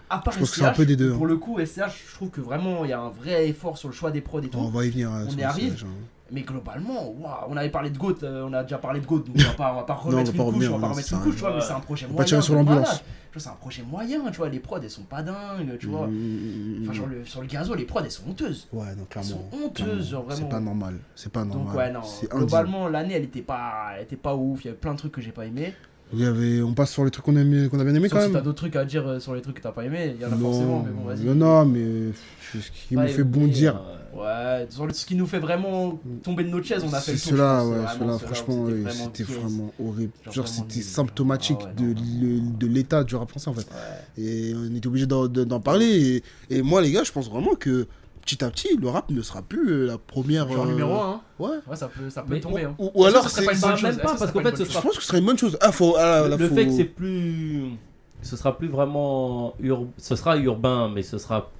à part SCH, c'est un peu des deux, pour le coup, SCH, je trouve que vraiment il y a un vrai effort sur le choix des prods et tout. On va y venir. On y arrive. Mais globalement, on avait parlé de GOAT, on a déjà parlé de GOAT, donc on va pas remettre une couche, on va pas remettre une couche, tu vois, mais c'est un projet moyen. Pas tirer sur l'ambulance. C'est un projet moyen, tu vois, les prods elles sont pas dingues, tu vois. Enfin, genre sur le Gazo, les prods elles sont honteuses. Ouais, donc clairement. Elles sont honteuses, genre vraiment. C'est pas normal. Donc ouais, non, globalement, l'année elle était pas ouf, il y avait plein de trucs que j'ai pas aimé. On passe sur les trucs qu'on a bien aimé quand même. Si t'as d'autres trucs à dire sur les trucs que t'as pas aimé, il y en a forcément, mais bon, vas-y. Non, mais ce qui me fait bondir. Ouais, ce qui nous fait vraiment tomber de notre chaise, on a fait le tour. Cela, franchement, c'était vraiment horrible. Genre, c'était symptomatique de l'état du rap français en fait. Et on était obligé d'en parler. Et moi, les gars, je pense vraiment que petit à petit, le rap ne sera plus la première. Genre numéro 1. Ouais, ça peut tomber. Ou alors, c'est pas une bonne chose. Même pas, parce qu'en fait, je pense que ce serait une bonne chose. Le fait que c'est plus. Ce sera plus vraiment. Ce sera urbain, mais ce sera.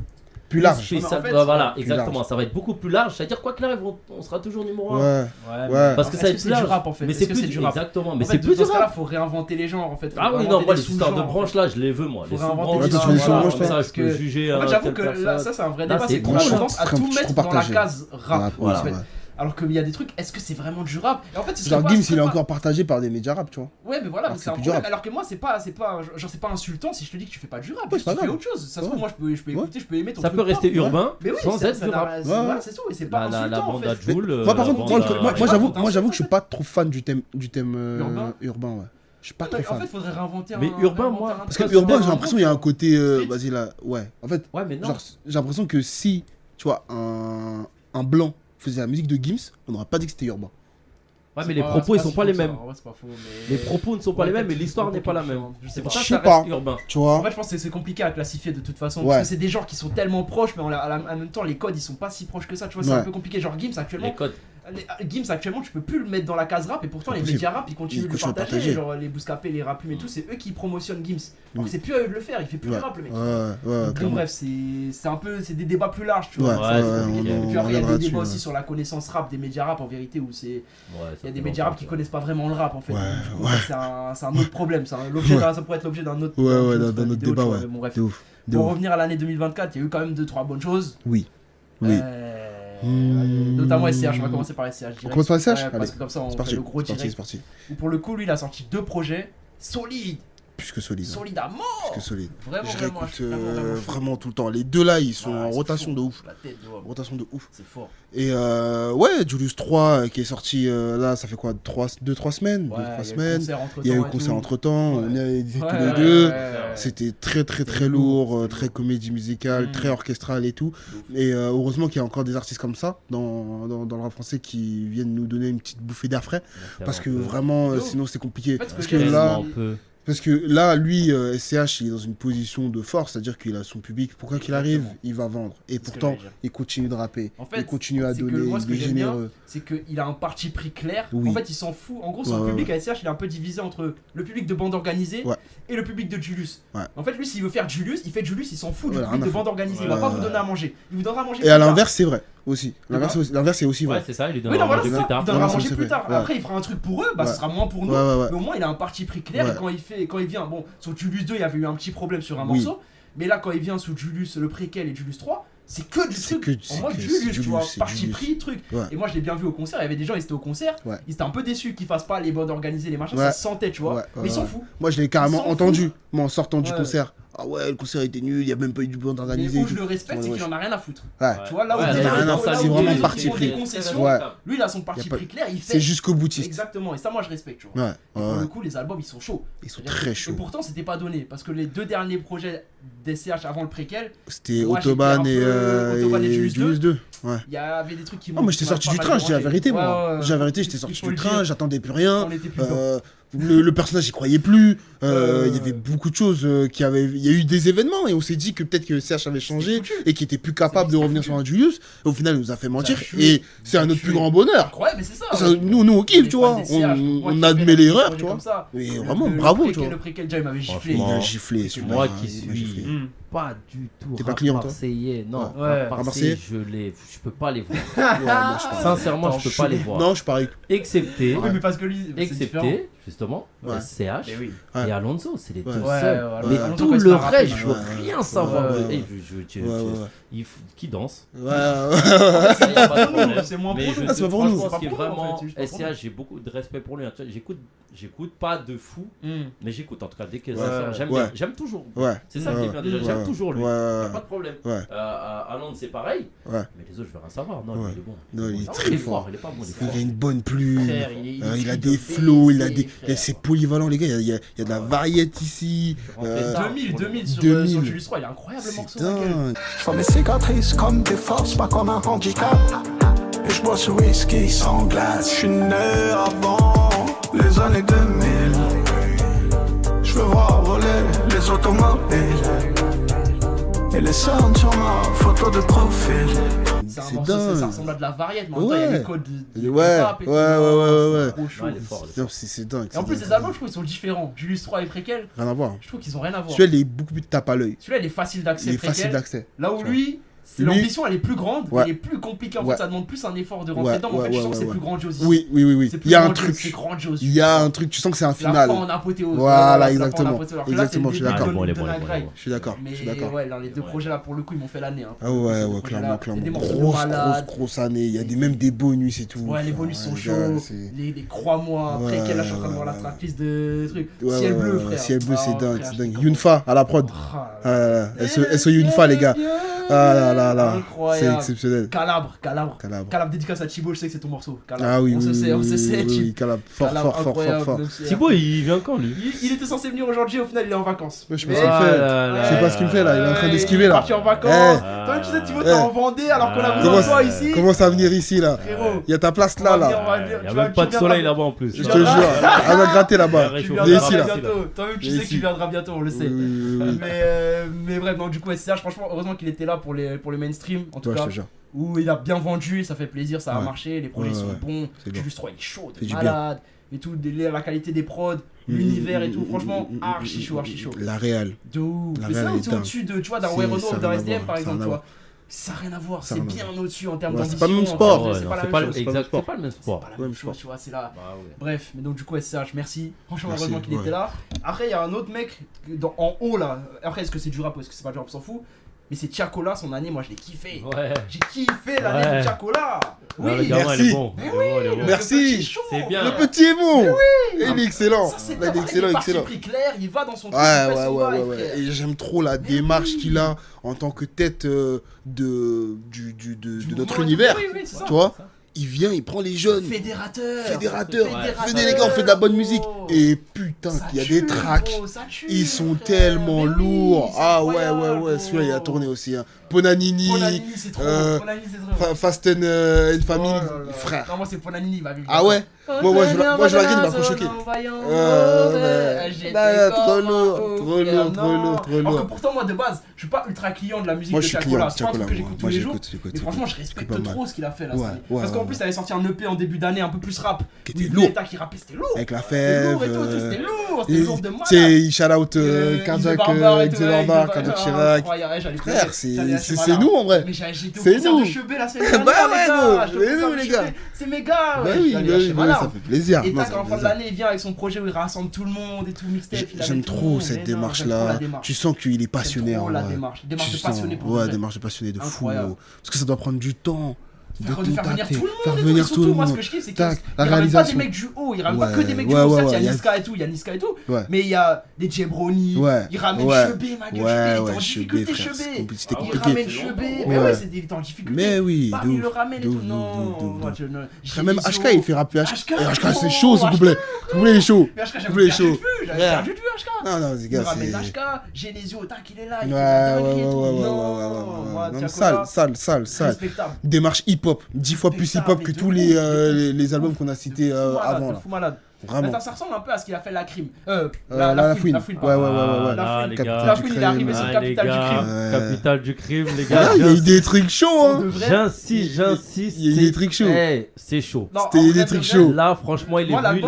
Plus large. Voilà, exactement. Ça va être beaucoup plus large. C'est-à-dire, quoi qu'il arrive, on sera toujours numéro 1. Ouais. Parce que ça va être plus large. Du rap en fait. Mais c'est plus du rap. Exactement. Mais c'est plus du rap. rap. Faut réinventer les genres en fait. Ah oui, non, moi, les histoires de branches là, je les veux, moi. Faut Les réinventer sous-branches, les genres. ça, je peux juger. En fait, j'avoue que là, ça, c'est un vrai débat. C'est qu'on a tendance à tout mettre dans la case rap. Alors qu'il y a des trucs, est-ce que c'est vraiment du rap? Et en fait, genre Gims, il est encore partagé par des médias rap, tu vois. Ouais, mais voilà, c'est un problème. Alors que moi, c'est pas insultant si je te dis que tu fais pas du rap. Tu fais autre chose. Ça se trouve, moi, je peux écouter, je peux aimer ton truc. Ça peut rester urbain, sans être du rap. Voilà, c'est tout. Et c'est pas insultant. La bande à Joule. Moi, par contre, moi, j'avoue que je suis pas trop fan du thème urbain, ouais. Je suis pas trop fan. En fait, faudrait réinventer un. Mais urbain, moi. Parce que urbain, j'ai l'impression qu'il y a un côté. Vas-y là, ouais. En fait, j'ai l'impression que si, tu vois, un blanc faisait la musique de Gims, on n'aurait pas dit que c'était urbain. Ouais, mais les propos ils sont pas les mêmes. C'est pas faux, mais... Les propos ne sont pas les mêmes et l'histoire n'est pas la même. C'est pour ça que ça reste urbain. Tu vois. En fait, je pense que c'est compliqué à classifier de toute façon. Parce que c'est des genres qui sont tellement proches, mais en même temps, les codes ils sont pas si proches que ça. Tu vois, c'est un peu compliqué. Genre Gims actuellement. Les codes. Gims actuellement, tu peux plus le mettre dans la case rap et pourtant les médias rap ils continuent de le partager. Genre les Bouscapé, les Raplumes et tout, c'est eux qui promotionnent Gims. Alors c'est plus à eux de le faire, il fait plus de rap le mec. Bon, bref, c'est un peu, c'est des débats plus larges, tu vois. Et puis après, il y a des débats aussi sur la connaissance rap des médias rap en vérité où c'est. Il y a des médias rap qui connaissent pas vraiment le rap en fait. C'est un autre problème, ça pourrait être l'objet d'un autre débat. Bon, bref. Pour revenir à l'année 2024, il y a eu quand même 2-3 bonnes choses. Oui. Notamment SCH, on va commencer par SCH. On commence par SCH parce que comme ça on fait le gros direct. C'est parti. Pour le coup, lui il a sorti 2 projets solides. Plus que solide. Solide à mort. Plus que solide. Vraiment, je réécoute vraiment tout le temps. Les deux là, ils sont en rotation de ouf. Rotation de ouf. C'est fort. Et ouais, Julius 3 qui est sorti là, ça fait quoi 2-3 semaines. Il y a eu le concert entre temps. On est tous les deux. C'était très lourd, très comédie musicale, très orchestrale et tout. Et heureusement qu'il y a encore des artistes comme ça dans le rap français qui viennent nous donner une petite bouffée d'air frais. Parce que vraiment, sinon c'est compliqué. Parce que là, lui, SCH, il est dans une position de force, c'est-à-dire qu'il a son public. Pourquoi qu'il arrive, il va vendre. Et pourtant, il continue de rapper. En fait, il continue à donner. Moi, ce que j'aime bien, c'est qu'il a un parti pris clair. En fait, il s'en fout. En gros, son public à SCH, il est un peu divisé entre le public de bande organisée et le public de Julius. En fait, lui, s'il veut faire Julius, il fait Julius, il s'en fout du public de bande organisée. Il va pas vous donner à manger. Il vous donnera à manger. Et à l'inverse, c'est vrai. Aussi. L'inverse, c'est aussi vrai. Ouais, c'est ça, il lui donnera à manger plus tard. Il donnera à manger plus tard. Après, il fera un truc pour eux, ce sera moins pour nous. Mais au moins, il a un parti pris clair. Et quand il vient, bon, sur Julius 2, il y avait eu un petit problème sur un morceau. Mais là, quand il vient sous Julius, le préquel et Julius 3, c'est que du truc. En mode Julius, tu vois, parti pris, truc. Et moi, je l'ai bien vu au concert. Il y avait des gens, ils étaient au concert. Ils étaient un peu déçus qu'ils fassent pas les bandes organisées, les machins. Ça se sentait, tu vois. Mais ils s'en foutent. Moi, je l'ai carrément entendu, moi, en sortant du concert. ah ouais, le concert était nul, il y a même pas eu du bon organisé. Mais où je le respecte, c'est qu'il en a rien à foutre. Ouais. Tu vois, là où il a rien à foutre, c'est vraiment parti pris. Lui, il a son parti pris clair, il fait. C'est jusqu'au boutiste. Exactement, et ça, moi, je respecte, tu vois. Ouais. Et pour le coup, les albums, ils sont chauds. Ils sont très chauds. Et pourtant, c'était pas donné, parce que les 2 derniers projets d'SCH avant le préquel, c'était Autobahn et Julius 2. Ouais. Il y avait des trucs qui m'ont. Oh, moi j'étais sorti du train, je dis la vérité, moi. J'ai la vérité, j'étais sorti du train, j'attendais plus rien. Le personnage, j'y croyais plus. Il y avait beaucoup de choses qui avaient. Il y a eu des événements et on s'est dit que peut-être que CH avait changé et qu'il était plus capable de revenir sur un Julius. Au final, il nous a fait mentir et c'est un autre plus grand bonheur. Ouais, mais c'est ça. Nous, on kiffe, tu vois. On admet l'erreur, tu vois. Mais vraiment, bravo, tu vois. Le préquel, déjà, il m'avait giflé. Il m'a giflé. Moi qui suis pas du tout. T'es pas client, toi? Marseillais, non. Marseillais, je peux pas les voir. Sincèrement, je peux pas les voir. Non, je parie. Excepté. Oui, mais parce que lui, excepté, justement, SCH et Alonso, c'est les deux seuls. Mais tout le reste, je veux rien savoir. Qui danse. C'est moins mais pour je nous. c'est pas pour nous. Franchement, ce qui est C'est pas pour nous, vraiment en fait, SCH, j'ai beaucoup de respect pour lui. J'écoute pas de fou, mais j'écoute en tout cas dès que j'aime toujours. C'est ça qui est bien déjà, j'aime toujours lui. Pas de problème. Alonso, c'est pareil. Mais les autres, je veux rien savoir. Non, il est bon. Non, il est très fort. Il est pas bon. Il a une bonne plume. Il a des flows, c'est polyvalent, les gars. Il y a de la variété ici. 2000 sur Julius 3, il est incroyable le morceau. Je vois mes cicatrices comme des forces, pas comme un handicap. Et je bois ce whisky sans glace. Je suis né avant les années 2000. Je veux voir voler les automobiles et les cernes sur ma photo de profil. C'est dingue. Ça ressemble à de la variété, mais en même temps, il y a les codes de rap et tout. C'est dingue. Et en plus, les albums, je trouve, ils sont différents. Julius 3 et Préquel, rien à voir. Je trouve qu'ils ont rien à voir. Celui-là, il est beaucoup plus tape à l'œil. Celui-là, il est facile d'accès. Il est facile d'accès. Là où lui, l'ambition, elle est plus grande, elle est plus compliquée. En fait, ça demande plus un effort de rentrer dedans. En fait, je sens que c'est plus grandiose. Oui. Il y a un truc. Il y a un truc, tu sens que c'est un final. La fin en apothéose. Voilà, exactement. Exactement, je suis d'accord. Je suis d'accord. Mais ouais, dans les 2 projets là, pour le coup, ils m'ont fait l'année. Ah ouais, clairement. Grosse année. Il y a même des bonus et tout. Ouais, les bonus sont chauds. Les crois-moi. Après, là, je suis en train de voir la tracklist de trucs. Ciel bleu, frère. Ciel bleu, c'est dingue. Yunfa à la prod. SO Yunfa, les gars. Ah là. C'est exceptionnel. Calabre, dédicace à Thibaut, je sais que c'est ton morceau. Calabre. Ah oui, on se sait, Calabre, fort. Thibaut, il vient quand lui? Il était censé venir aujourd'hui, au final il est en vacances. Je sais pas ce qu'il me fait là, il est en train d'esquiver là. Il est parti en vacances. Toi tu sais, Thibaut, t'es en Vendée alors qu'on a besoin de toi ici. Commence à venir ici là. Il y a ta place là. Il y a même pas de soleil là-bas en plus. Je te jure, elle va gratter là-bas. Viens ici là. Toi-même tu sais que tu viendras bientôt, on le sait. Mais bref, donc du coup SCH, franchement, heureusement qu'il était là pour le mainstream en tout cas. Où il a bien vendu, ça fait plaisir, ça a marché, les projets sont bons, Julius 3 il est chaud, de malade, et tout, la qualité des prods, l'univers et tout, franchement, archi chaud. La réal. De ouf. Mais c'est au-dessus de, tu vois, d'un Way Renault ou d'un SDM par exemple, tu vois. Ça n'a rien à voir, c'est bien au-dessus en termes d'ambition. C'est pas le même sport. C'est pas le même sport. C'est pas la même chose, tu vois, c'est là. Bref, mais donc du coup SCH, merci. Franchement, heureusement qu'il était là. Après, il y a un autre mec en haut là. Après, est-ce que c'est du rap ou est-ce que c'est pas du rap, on s'en fout. Mais c'est Tiakola, son année, moi je l'ai kiffé. J'ai kiffé l'année de Tiakola. Oui, merci. Merci. C'est bien. Le petit est bon. Oui. Il est excellent. Ça, c'est il est excellent. Il est parti clair, il va dans son truc. Ouais. Et j'aime trop la démarche qu'il a en tant que tête de notre univers. Tu vois. Il vient, il prend les jeunes. Fédérateur. Venez les gars, on fait de la bonne musique. Et putain, qu'il y a des tracks. Ils sont tellement lourds. Ah ouais. Celui-là, il a tourné aussi. Ponanini. C'est trop. Fast and Family. Frère. Non, moi, c'est Ponanini, il m'a vu. Ah ouais. Moi, je la grille, il m'a trop choqué. Trop lourd. Alors que pourtant, moi, de base, je suis pas ultra client de la musique de Tiakola. C'est pas un truc que j'écoute tous les jours. Mais franchement, je respecte trop ce qu'il a fait là. Parce qu'en plus, il avait sorti un EP en début d'année un peu plus rap. Qui était lourd. Qui rappait, c'était lourd. Avec la fève. C'était lourd de malade. C'est shout out Cardiac Xenorbar, Cardiac Chirac. Frère, c'est nous en vrai. Mais j'étais au concert de Chebet la semaine dernière. Les gars. C'est mes gars. Ça fait plaisir. Et tac, en fin de l'année, il vient avec son projet où il rassemble tout le monde et tout, mixtape. J'aime trop cette démarche-là. Tu sens qu'il est passionné. J'aime trop la démarche. Démarche de passionné pour Ouais, démarche de passionné de fou. Parce que ça doit prendre du temps. faire venir tout le monde. Faire venir tout le monde. Moi, ce que je kiffe, c'est qu'ils ramènent pas des mecs du haut, ils ramènent pas que des mecs du haut. Certes, il y a Niska et tout, mais il y a des Jebroni, ils ramènent Chebé, ma gueule, il était en difficulté, Chebé. Il ramène Chebé, mais ouais, il était en difficulté. Mais oui, il le ramène et tout. Non, même HK, il fait rapper HK. HK, c'est chaud, ce couplet. Ce couplet est chaud. Mais HK, j'avais perdu de vue, HK. Non, les gars, il ramène HK, Genesio, tac, il est là, il fait la sale. respectable. Démarche hip-hop, 10 fois plus hip-hop que tous les albums qu'on a cités avant. Fou malade. Vraiment. Ça ressemble un peu à ce qu'il a fait la crime. La fouine. Ouais. La fouine, il est arrivé sur Capital du crime. Capital du crime, les gars. Il y a eu des trucs chauds, hein. J'insiste. Il y a eu des trucs chauds. C'est chaud. C'était des trucs chauds. Là, franchement, il est venu,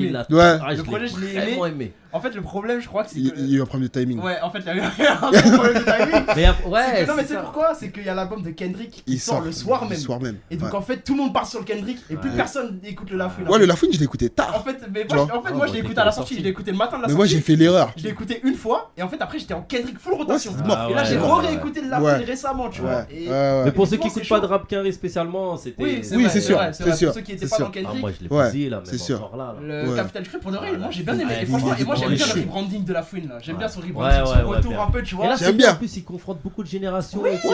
il a le projet, je l'ai aimé. En fait, le problème, je crois que c'est que. Il y a eu un problème de timing. Ouais, en fait, il y a eu un problème de timing. Mais non, mais tu sais pourquoi? C'est qu'il y a l'album de Kendrick qui sort le soir même. Et donc, en fait, tout le monde part sur le Kendrick et plus personne n'écoute le La Fouine. Ouais, le La Fouine, je l'ai écouté tard. En fait, moi, je l'ai écouté à la sortie. Je l'ai écouté le matin de la sortie. Mais moi, j'ai fait l'erreur. Je l'ai écouté une fois et en fait, après, j'étais en Kendrick full rotation. Et là, j'ai réécouté le La Fouine récemment, tu vois. Mais pour ceux qui écoutent pas de rap Quinry spécialement, c'était. Oui, c'est sûr. Pour ceux qui étaient pas dans Kendrick. Moi, je l'ai bousillé là, c'est sûr. Le Capital du crime, pour de vrai, moi, j'ai bien aimé. Et franchement, moi, j'aime bien le rebranding de La Fouine là. J'aime bien son rebranding, son retour un peu, tu vois. Et là, j'aime bien. En plus, il confronte beaucoup de générations, etc.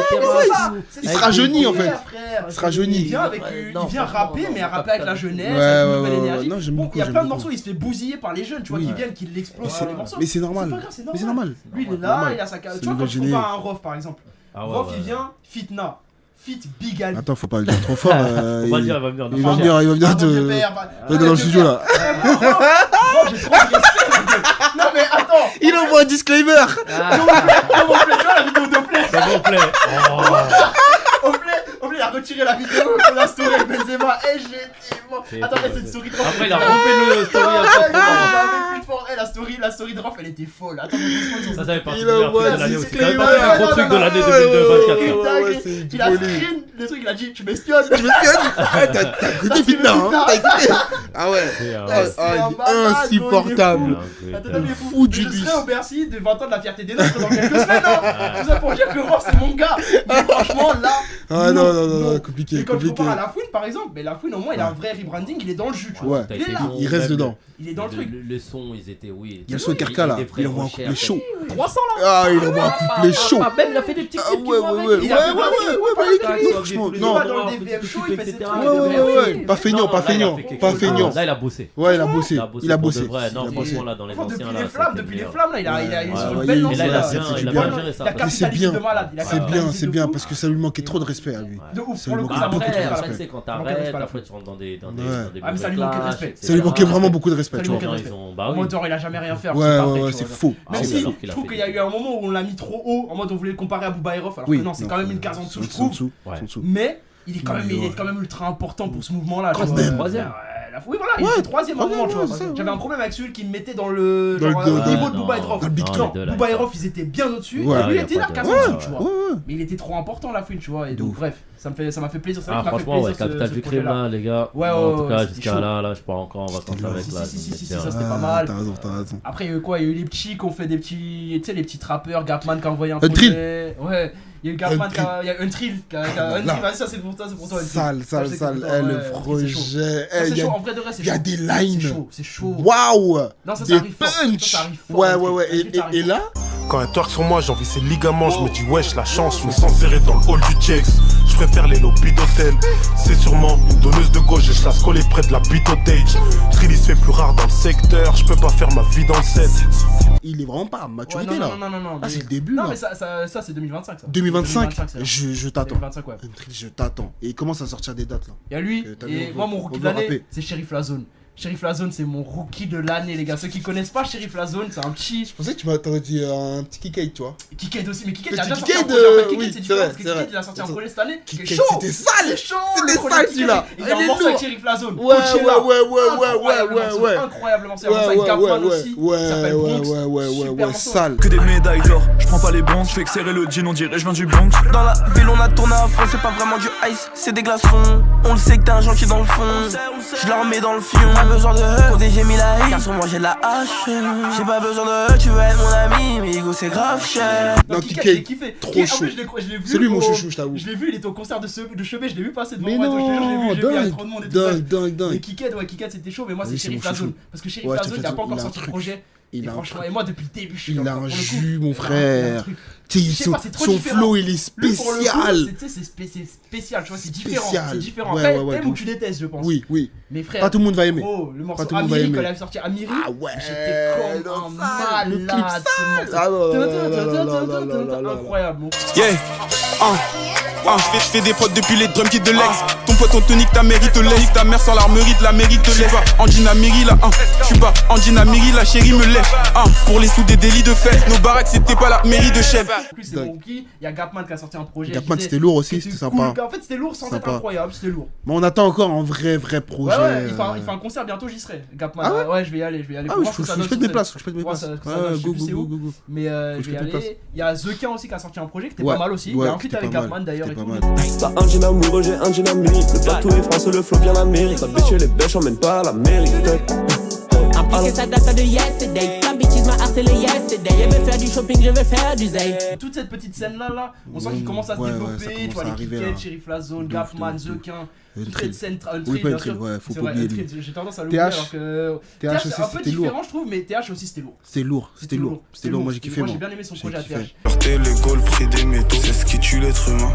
Il se rajeunit en fait. Il se rajeunit. Il vient rapper, mais à rapper avec la jeunesse, avec une nouvelle énergie. Bon, il y a plein de morceaux, il se fait bousiller par les jeunes, tu vois, qui viennent, qui l'explosent sur les morceaux. Mais c'est normal. Mais c'est normal. Lui, il est là, il a sa carrière. Tu vois, quand tu compares à un Rof par exemple. Rof, il vient, Fitna. Fit Big Ali. Attends, faut pas le dire trop fort. Il va venir dans le studio là. J'ai trop de respect. Non mais attends. Il envoie un disclaimer. Dans mon play, tu vois la vidéo d'Oplay. Dans mon play. Oplay, il a retiré la vidéo de la story avec Benzema. Et j'étais bon. Attends, mais cette story de Rof. Après, il a refait le story après. La story de Rof, elle était folle. Attends, ça fait partie de l'année aussi. Ça fait partie du gros truc de l'année 2024. Il a screen le truc, il a dit tu m'espionnes. T'as écouté Fitna, hein. T'as écouté. Ah ouais. Insupportable. Fou du bus. Je serai au Bercy de 20 ans de la fierté des nôtres dans quelques semaines. Tout ça pour dire que Rof c'est mon gars. Mais franchement là. Ah non, compliqué. Et quand tu compares à La Fouine par exemple, mais La Fouine au moins il a un vrai rebranding, il est dans le jus, tu vois. Il reste dedans. Il est dans le truc. Les sons, ils étaient, oui. Il y a le son Karka là. Il envoie un couplet chaud. 300 là. Ah, il envoie un couplet chaud. Même il a fait des petits clips. Franchement, non. Dans le DVM show, il fait ses trucs. Ouais. Pas feignant. Là, il a bossé. Ouais, il a bossé. Non, franchement, là, dans les anciens, là. Depuis les flammes, là, il a sur une belle lancée. Il a bien géré ça. C'est bien parce que ça lui manquait trop de respect à lui. De ouf, pour le coup, après, tu sais, quand t'arrêtes, après tu rentres dans des mais ça lui manquait de respect. Ça lui manquait vraiment beaucoup de respect. En mode genre il a jamais rien fait. Ouais, c'est faux. Même si je trouve qu'il y a eu un moment où on l'a mis trop haut, en mode on voulait le comparer à Booba et Rof, alors que non, c'est quand même une case en dessous, je trouve. Mais il est quand même ultra important pour ce mouvement là. Troisième. Oui, voilà, il était troisième à un moment, tu vois. J'avais un problème avec celui qui me mettait dans le niveau de Booba et Rof. Booba et Rof, ils étaient bien au-dessus. Lui, il était là, quasiment en dessous, tu vois. Mais il était trop important, La Fouine, tu vois. Et donc, bref, ça m'a fait plaisir. Franchement, ouais, Capital du crime, là, les gars. En tout cas, jusqu'à là, je pars encore en vacances avec là. Si, ça c'était pas mal. T'as raison. Après, il y a eu quoi? Il y a eu les petits qui ont fait des petits. Tu sais, les petits trappeurs, Gapman qui a envoyé un projet. Ouais. Il y a eu Gapman il y a Untrill qui a. Ça, c'est pour toi. Sale. Le projet. C'est chaud, en vrai de vrai, c'est chaud. Il y a des lines. C'est chaud. Waouh. Des punch. Ouais. Et là. Quand elle twerk sur moi, j'envie ses ligaments. Je me dis wesh, la chance, je me sens serré dans le hall du Chex. Je préfère les lobbies d'hôtel. C'est sûrement une donneuse de gauche et je la collée près de la bitotage. Trill se fait plus rare dans le secteur. Je peux pas faire ma vie dans le set. Il est vraiment pas à maturité là. Non. Ah, c'est le début là. Non, mais ça c'est 2025 ça. 2025, je t'attends. 2025, ouais. Je t'attends. Et il commence à sortir des dates là. Il y a lui, et moi mon rookie de l'année, c'est Sheriff Lazone. Sheriff Lazone, c'est mon rookie de l'année, les gars. Ceux qui connaissent pas Sheriff Lazone, c'est un petit. Je pensais que tu m'aurais dit un petit Kikade, tu vois. Kikade aussi, mais Kikade, il a déjà sorti un projet. En fait, Kikade, c'est différent parce que Kikade, il a sorti un projet cette année. Kikade, c'était sale! C'est chaud! C'était sale celui-là! Il y a un morceau avec Sheriff Lazone. Ouais. Incroyable morceau. Avec Gapman aussi. Ouais, sale. Que des médailles d'or, je prends pas les bronzes, je fais exceller le jean, on dirait je viens du Bronx. Dans la ville on a tourné à fond, c'est pas vraiment du ice, c'est des glaçons. On le sait que t'es un gentil dans le fond, je la remets dans le fion. pas besoin de eux, côté j'ai mis la car sur moi j'ai de la hache. J'ai pas besoin de eux, tu veux être mon ami, mais ego c'est grave cher. Non, Kikette, trop chaud. C'est lui mon chouchou, je t'avoue. Je l'ai vu, il était au concert de Chebet, je l'ai vu passer devant moi. Mais non, dingue. Et Kikette c'était chaud, mais moi c'est Sheriff La Zone. Parce que Sheriff La Zone, il a pas encore sorti le projet. Et franchement, et moi depuis le début, je suis il a un jus, mon frère. Son flow, il est spécial. C'est spécial, tu vois, c'est différent. T'aimes ou tu détestes, je pense. Oui. Mais frère, pas tout le monde va aimer. Oh, le morceau Amiri, quand il avait sorti Amiri, j'étais comme un malade. Incroyable. Je fais des prods depuis les drum kits de l'ex. Ton pote Anthony, ta mairie te laisse. Ta mère sans l'armerie de l'Amérique te laisse. En Amiri là, je suis pas en Amiri, la chérie me lève. Pour les sous des délits de fait. Nos baraques c'était pas la mairie de chef. En plus c'est Monkey, il y a Gapman qui a sorti un projet. Gapman c'était lourd aussi, c'était sympa. En fait c'était lourd sans être incroyable, c'était lourd. Mais on attend encore un vrai projet. Ouais, il fait un concert bientôt, j'y serai. Gapman, ouais je vais y aller. Ah oui, je fais de mes places. Go. Mais je vais y aller. Il y a The Kin aussi qui a sorti un projet qui était pas mal aussi. Il y a un feat avec Gapman d'ailleurs et tout. T'as un jean amoureux, j'ai un jean ami. Le bateau est français, le flow vient d'Amérique. La bitch elle est bêche, emmène pas à la mairie. Impliqué ça date de yesterday. La bitch m'a harcelé yesterday. Je vais faire du shopping, je vais faire du zay. Toute cette petite scène là, on sent qu'il commence à se développer. Tu vois les Kikette, Sheriff La Zone, Gapman, The Kin. Toute cette scène, Untrill, faut pas oublier lui. J'ai tendance à l'oublier alors que TH c'est un peu différent je trouve, mais TH aussi c'était lourd. C'était lourd, moi j'ai kiffé. Moi j'ai bien aimé son projet à TH. Porter l'égo, le prix des métaux, c'est ce qui tue l'être humain.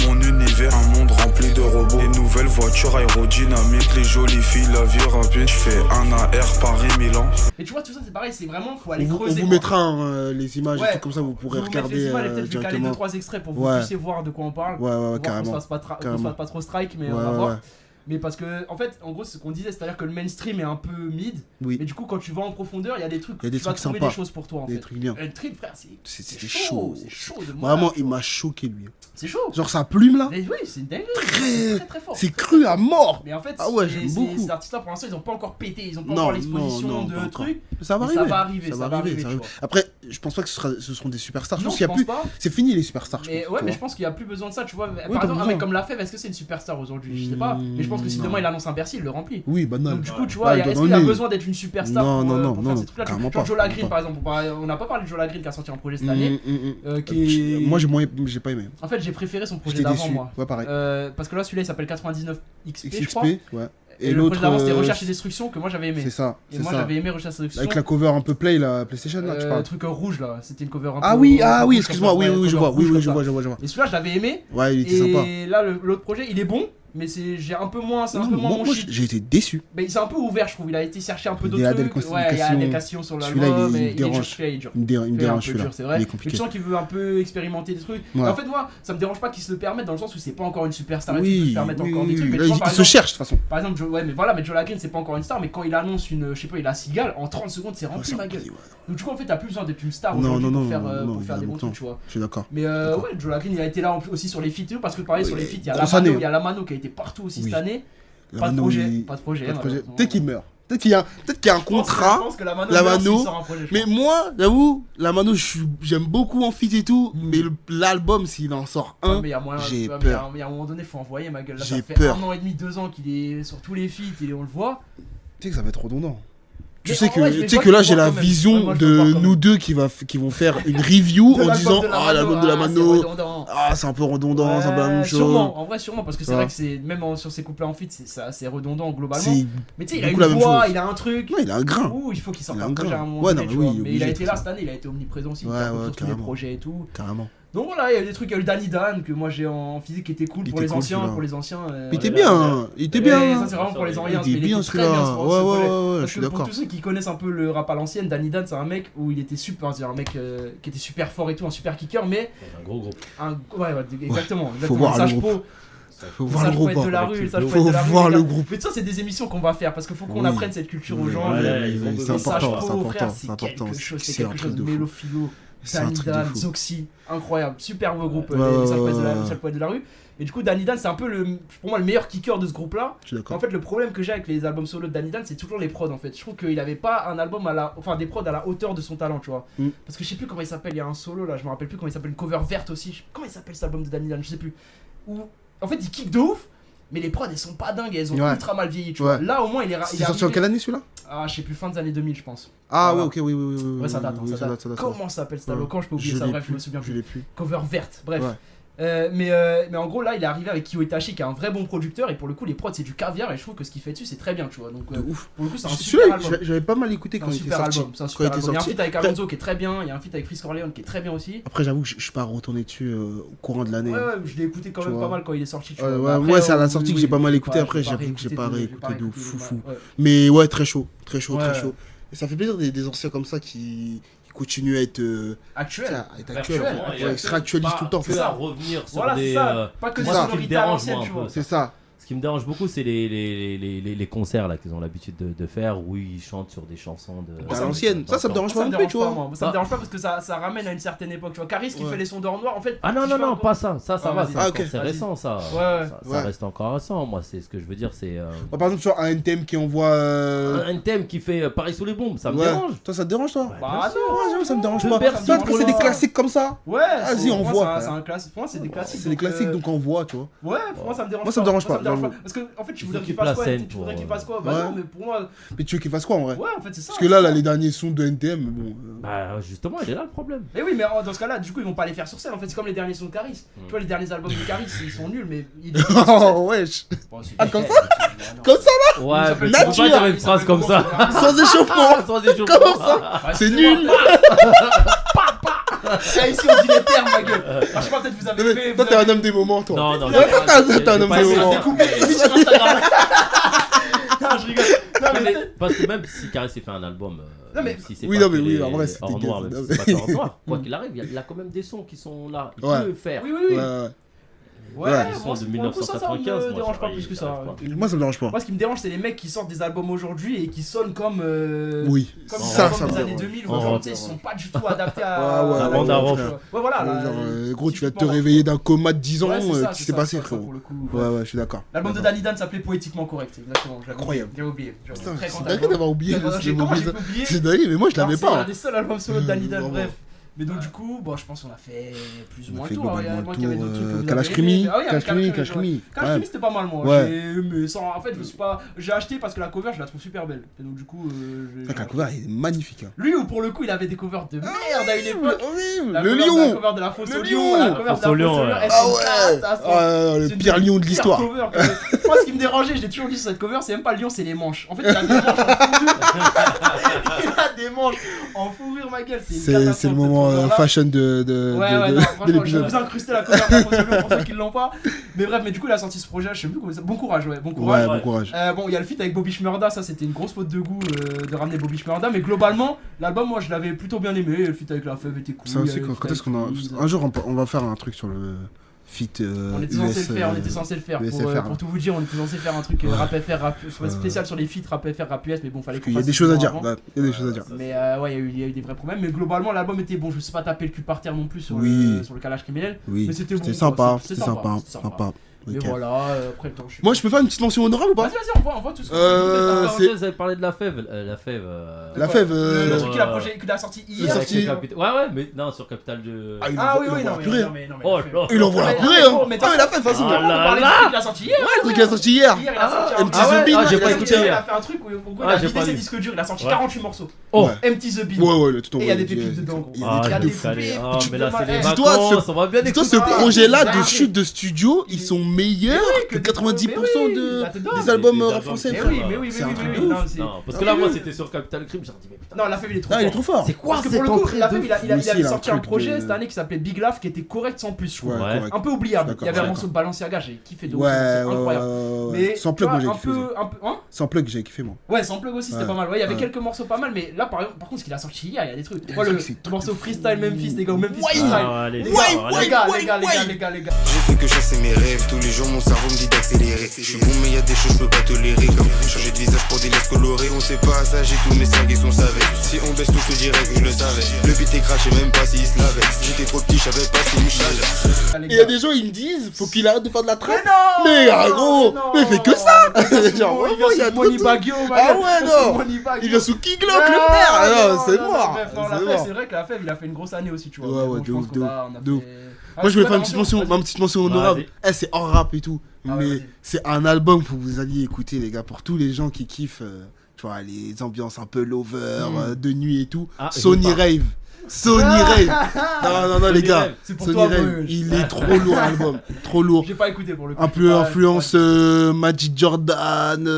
Mon univers, un monde rempli de robots. Les nouvelles voitures aérodynamiques, les jolies filles, la vie rapide. Je fais un AR Paris-Milan. Mais tu vois tout ça c'est pareil, c'est vraiment faut aller creuser. On vous mettra les images et tout comme ça vous pourrez regarder directement. Je vais caler 2-3 extraits pour que vous puissiez voir de quoi on parle. Ouais, carrément. Qu'on se fasse pas trop strike mais on va voir. Mais parce que, en fait, en gros, c'est ce qu'on disait, c'est-à-dire que le mainstream est un peu mid. Oui. Mais du coup, quand tu vas en profondeur, il y a des trucs. Tu vas trouver des choses pour toi, en fait. Des trucs bien. Le Trill, frère, c'était chaud. C'est chaud de moi. Vraiment, il m'a choqué, lui. C'est chaud. Genre, sa plume là. Mais oui, c'est dingue. Très fort. C'est cru à mort. Mais en fait, j'aime beaucoup. Ces artistes-là, pour l'instant, ils ont pas encore pété. Ils ont pas encore l'exposition de trucs. Ça va arriver. Après, je pense pas que ce seront des superstars. Non, je pense pas. C'est fini les superstars. Mais je pense qu'il y a plus besoin de ça, tu vois. Par exemple, un mec comme Lafèvre, est-ce que c'est une superstar aujourd'hui? Je sais pas. Mais je pense que si demain il annonce un Bercy, il le remplit. Oui, banal. Donc du coup, tu vois, est-ce qu'il a besoin d'être une superstar pour faire ces trucs-là? Genre Joe Lagreen, par exemple. On n'a pas parlé de Joe Lagreen qui a sorti un projet cette année. Moi, j'ai pas aimé. En fait, j'ai préféré son projet d'avant, moi. Ouais, pareil. Parce que là, celui-là, il s'appelle 99 XP, je crois. Ouais. Et le projet d'avant, c'était Recherche et Destruction que moi j'avais aimé. C'est ça. Et moi j'avais aimé Recherche et Destruction. Avec la cover un peu play, la PlayStation là, tu parles. Le truc rouge là, c'était une cover un peu. Ah oui, excuse-moi, oui, je vois. Et celui-là, je l'avais aimé. Ouais, il était sympa. Et là, l'autre projet, il est bon. Mais j'ai un peu moins, moi, j'ai été déçu. Mais c'est un peu ouvert, je trouve. Il a été chercher un peu d'autres trucs. Ouais, il y a des questions sur l'album. Il me dérange. Il me dérange celui-là. C'est vrai. Tu sens qu'il veut un peu expérimenter des trucs. En fait, moi, ça me dérange pas qu'il se le permette dans le sens où c'est pas encore une superstar. Il peut se permettre encore des trucs. Il se cherche de toute façon. Par exemple, mais Joe Lagreen, c'est pas encore une star. Mais quand il annonce une, je sais pas, il a Cigale, en 30 secondes, c'est rempli ma gueule. Donc du coup, en fait, t'as plus besoin d'être une star aujourd'hui pour faire des bons trucs, tu vois. Je suis d'accord. Mais ouais, Joe Lagreen, il a été là aussi sur les feats, parce que pareil, sur les feats, il y a Lamano qui a été partout aussi cette année. Pas de projet. Peut-être qu'il meurt. Peut-être qu'il y a un contrat. Je pense que Lamano. Mais moi, j'avoue, Lamano, j'aime beaucoup en feat et tout. Mais l'album, s'il en sort un, j'ai peur. Mais à un moment donné, faut envoyer ma gueule. Là, ça fait 1 an et demi, 2 ans qu'il est sur tous les feats et on le voit. Tu sais que ça va être redondant. Tu sais que là j'ai la vision de nous deux qui vont faire une review en disant ah l'album de Lamano, ah c'est un peu redondant, c'est un peu la même chose. Sûrement, en vrai sûrement parce que c'est vrai que c'est même sur ses couplets en feat c'est redondant globalement. Mais tu sais il a une voix, il a un truc. Ouais il a un grain. Ouh il faut qu'il sorte un projet à un moment donné, tu vois. Mais il a été là cette année, il a été omniprésent aussi, sur tous les projets et tout. Carrément. Donc voilà, il y a eu des trucs, il y a eu Danny Dan que moi j'ai en physique qui était cool pour les anciens. Il était bien, il était bien. Ça c'est vraiment pour les anciens, il était bien celui-là. Ouais, je suis d'accord. Pour tous ceux qui connaissent un peu le rap à l'ancienne, Danny Dan c'est un mec où il était super, c'est un mec qui était super fort et tout, un super kicker, mais un gros groupe. Ouais, exactement. Faut voir le groupe. Faut voir le groupe. Faut voir le groupe. Mais ça c'est des émissions qu'on va faire parce qu'il faut qu'on apprenne cette culture aux gens. C'est important, c'est quelque chose de mélophilo. Danny Dan, Zoxy, incroyable, superbe groupe, les sales poètes de la rue. Et du coup, Danny Dan, c'est un peu pour moi le meilleur kicker de ce groupe-là. En fait, le problème que j'ai avec les albums solo de Danny Dan, c'est toujours les prods en fait. Je trouve qu'il avait pas un album des prods à la hauteur de son talent, tu vois. Parce que je sais plus comment il s'appelle, il y a un solo là, je me rappelle plus comment il s'appelle, une cover verte aussi. Comment il s'appelle cet album de Danny Dan, je sais plus. Où en fait, il kick de ouf. mais les prods elles sont pas dingues, elles ont ultra mal vieilli, tu vois. Là au moins il est sorti en quelle année celui-là? Ah, je sais plus, fin des années 2000 je pense. Ah ouais, ok, oui. Ouais, ça date. Comment ça s'appelle cet album? Quand je peux oublier ça, bref, je me souviens plus. Cover verte, bref. Mais en gros là il est arrivé avec Kyo Itachi qui est un vrai bon producteur et pour le coup les prods c'est du caviar et je trouve que ce qu'il fait dessus c'est très bien, tu vois. Donc ouf. Pour le coup c'est un super album. J'avais pas mal écouté quand il était sorti. C'est un super album. Il y a un feat avec Alonso qui est très bien, il y a un feat avec Frisk Orleans qui est très bien aussi. Après j'avoue que je suis pas retourné dessus au courant de l'année. Ouais, je l'ai écouté quand même pas mal quand il est sorti, tu vois. Ouais, c'est à la sortie que j'ai pas mal écouté, après j'avoue que j'ai pas réécouté de fou. Mais ouais, très chaud. Et ça fait plaisir des anciens comme ça qui continuent à être actuels. Ils se réactualisent tout le temps. C'est ça, revenir sur des. Pas que des sonorités anciennes, tu vois. C'est ça. Ce qui me dérange beaucoup, c'est les concerts là qu'ils ont l'habitude de faire où ils chantent sur des chansons à l'ancienne. Ça me dérange pas un peu, tu vois. Ça me dérange pas parce que ça ramène à une certaine époque, tu vois. Caris qui fait les sons d'or noir, en fait. Ah non, pas ça. Ça va. C'est récent, ça. Ça reste encore récent. Moi, c'est ce que je veux dire, c'est. Par exemple, sur un NTM qui envoie. Un NTM qui fait Paris sous les bombes, ça me dérange. Toi, ça te dérange, toi? Bah non, ça me dérange pas. Toi, quand c'est des classiques comme ça. Ouais, vas-y, on voit. C'est un classique. Pour moi, c'est des classiques. C'est des classiques, donc on voit, tu vois. Ouais, pour moi, ça me dérange pas. Moi, ça me dérange pas. Parce que en fait tu voudrais qu'il fasse quoi? Tu voudrais qu'il fasse quoi? Bah non, mais pour moi. Mais tu veux qu'il fasse quoi en vrai? Ouais, en fait c'est ça. Parce que là les derniers sons de NTM, bon. Bah justement, il est là le problème. Mais oui, mais dans ce cas-là, du coup ils vont pas les faire sur scène. En fait c'est comme les derniers sons de Caris. Tu vois les derniers albums de Caris, ils sont nuls, mais oh wesh. Ah comme ça? Comme ça là? Ouais, mais tu peux pas dire une phrase comme ça. Sans échauffement. Comment ça? C'est nul. Ici on dit les termes, ma gueule. Je sais pas, peut-être vous avez aimé. Toi t'es un homme des moments, toi. Non. T'es un homme des moments. Non, je rigole. Parce que même si Caris s'est fait un album, si c'est oui, pas en vrai, hors noir, même si c'est pas hors noir, quoi qu'il arrive, il a quand même des sons qui sont là. Il peut faire. Oui. Ouais, moi, de 1995, ça me dérange pas plus que ça. Moi ça me dérange pas. Moi ce qui me dérange c'est les mecs qui sortent des albums aujourd'hui et qui sonnent comme oui, comme ça des années 2000 où ils sont pas du tout adaptés à la bande à rock. Ouais voilà, gros tu vas te réveiller d'un coma de 10 ans, qu'est-ce qui s'est passé frérot? Ouais, je suis d'accord. L'album de Danny Dan s'appelait Poétiquement Correct, exactement. Incroyable. J'ai oublié. C'est dingue d'avoir oublié. C'est dingue, mais moi je l'avais pas. C'est un des seuls albums solo de Danny Dan, bref. Mais donc du coup, bon, je pense qu'on a fait plus ou moins le tour. Il y avait d'autres trucs que vous Kalash Krimi. Kalash Krimi c'était pas mal moi. Mais sans, en fait, je me suis pas. J'ai acheté parce que la cover je la trouve super belle. Et donc du coup, la cover est magnifique. Lui ou pour le coup il avait des covers de merde à une époque. Le lion. La cover de la fosse au lion. La cover de la fosse au lion. Le pire lion de l'histoire. Moi ce qui me dérangeait, j'ai toujours dit sur cette cover, c'est même pas le lion, c'est les manches. En fait il a des manches en fourrure. Il a des manches en fourrure, ma gueule. C'est le moment fashion de non, franchement, je vais vous incruster la cover pour ceux qui l'ont pas. Mais bref, mais du coup, il a sorti ce projet, je sais plus comment ça. Bon courage. Bon courage. Bon, il y a le feat avec Bobby Shmurda, ça c'était une grosse faute de goût de ramener Bobby Shmurda. Mais globalement, l'album, moi je l'avais plutôt bien aimé. Le feat avec La Fève était cool. Ça aussi, quand est-ce qu'on a. Un jour, on va faire un truc sur le. Fit, on était censé le faire, pour tout vous dire, on était censé faire un truc rap FR, spécial sur les feats rap FR, rap US, mais bon, fallait qu'on fasse. Il y a des choses à dire. Mais ouais, il y a eu des vrais problèmes, mais globalement, l'album était bon. Je me suis pas tapé le cul par terre non plus sur le Kalash Criminel, mais c'était bon. C'était sympa. Et voilà, après le temps, moi je peux faire une petite mention honorable ou pas? Vas-y, on voit tout ce que vous avez parlé de La Fève. La Fève. Le truc qu'il a sorti hier. Ouais, mais non, sur Capital de. Ah oui, non, il envoie la purée, hein. Mais La Fève, façon. On parlait du truc qu'il a sorti hier. Ouais, le truc qu'il a sorti hier. MT The Beat. J'ai pas écouté hier. Il a fait un truc où il a vidé ses disques durs. Il a sorti 48 morceaux. MT The Beat. Ouais, tout en Et il y a des pépites dedans, gros. Il y a des pépites. Mais là, c'est les Dis-toi, vacances, on va bien écouter. ce projet-là de chute de studio, ils sont meilleurs que 90% des albums français. Mais oui. Parce que là, moi, c'était sur Capital Crime, j'ai dit, mais putain. Non, La Fève, il est trop fort. C'est quoi? Parce que pour le coup, La Fève, il avait sorti un projet cette année qui s'appelait Big Laugh qui était correct sans plus, je crois. Un peu oubliable. Il y avait un morceau de Balenciaga, j'ai kiffé de ouf, c'est incroyable. Mais sans plug, j'ai kiffé. Sans plug, j'ai kiffé moi. Ouais, sans plug aussi, c'était pas mal. Ouais, il y avait quelques morceaux pas mal, mais là, par contre, ce qu'il a sorti hier, il y a des trucs. Moi, le morceau Freestyle Memphis, les gars, Memphis Freestyle. Les gars. J'ai fait que chasser mes rêves. Tous les jours, mon cerveau me dit d'accélérer. Je suis bon, mais y'a des choses je peux pas tolérer. Comme changer de visage pour des laisses colorées. On sait pas ça, j'ai tous mes sacs et son savait. Si on baisse tout, je te dirais que je le savais. Le beat est crash, même pas s'il se lavait. J'étais trop petit, je savais pas si Michel. Il y a des gens, ils me disent, faut qu'il arrête de faire de la trappe. Mais gros, mais il fait que ça. Genre, il y a Money Bagio. Ah ouais, non. Il vient sous Kiglock, le frère. Non, c'est mort. C'est vrai que La Fève, il a fait une grosse année aussi, tu vois. Ouais, de ouf. Moi, je voulais faire ma petite mention honorable. C'est hors rap et tout. Mais c'est un album que vous alliez écouter, les gars, pour tous les gens qui kiffent. Tu vois, les ambiances un peu lover, de nuit et tout. Sony Rave. Sony Rave. Non, les gars. Sony Rave. Il est trop lourd, l'album. Trop lourd. J'ai pas écouté pour le coup. Un peu influence Magic Jordan,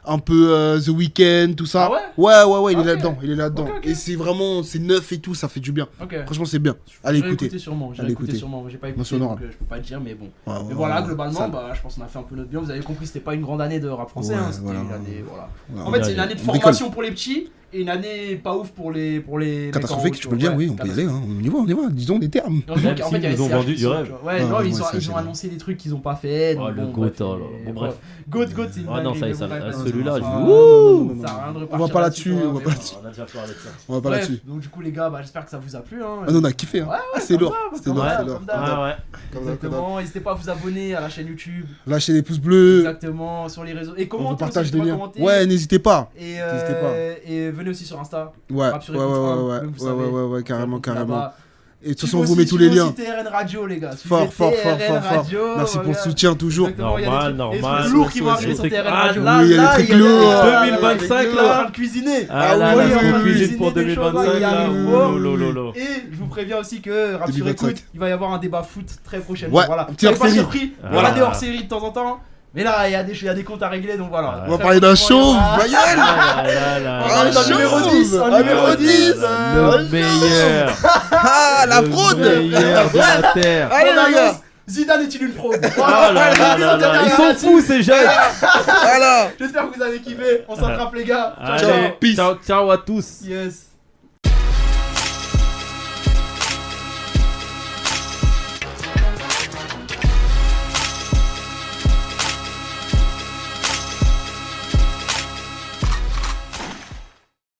un peu The Weeknd, tout ça. Ouais, il est là-dedans. Et c'est vraiment, c'est neuf et tout, ça fait du bien. Franchement, c'est bien. Allez écouter. J'ai écouté sûrement. J'ai pas écouté, donc je peux pas te dire, mais bon. Mais voilà, globalement, je pense qu'on a fait un peu notre bien. Vous avez compris, c'était pas une grande année de rap français. C'était une année, voilà. En fait, c'est une année de formation pour les petits. Et une année pas ouf pour les catastrophique, tu peux le dire, oui, on peut y aller, on y va, disons des termes. En fait, ils ont vendu du rêve. Ouais, non, ils ont annoncé des trucs qu'ils ont pas fait. Le GOAT, bon bref. GOAT, c'est une non, ça, celui-là, on va pas là-dessus, on va pas là-dessus. Donc du coup les gars, j'espère que ça vous a plu. On a kiffé, c'est lourd. Exactement, n'hésitez pas à vous abonner à la chaîne YouTube. Lâchez des pouces bleus. Exactement, sur les réseaux. Et comment on partage des liens. Ouais, n'hésitez pas. Et venez aussi sur Insta. Ouais, carrément. Et de toute façon, on vous met tous les liens. TRN Radio, les gars. Fort. Merci pour le soutien toujours. Normal. C'est lourd qui va arriver sur TRN Radio. Oui, il y a des trucs lourds. 2025 là. En train de cuisiner. Cuisine pour 2025 là. Et je vous préviens aussi que Rap sur Écoute, il va y avoir un débat foot très prochainement. Ouais, voilà. petit hors-série. Pas surpris. On va des hors-série de temps en temps. Mais là, il y a des comptes à régler, donc voilà. On va parler d'un chauve, ma gueule. Un numéro 10. Le meilleur. Ah, la fraude. Le meilleur de la terre. Allez, les gars. Zidane est-il une fraude? Ils sont fous, ces jeunes. Voilà. J'espère que vous avez kiffé. On s'attrape, les gars. Ciao, ciao à tous. Yes.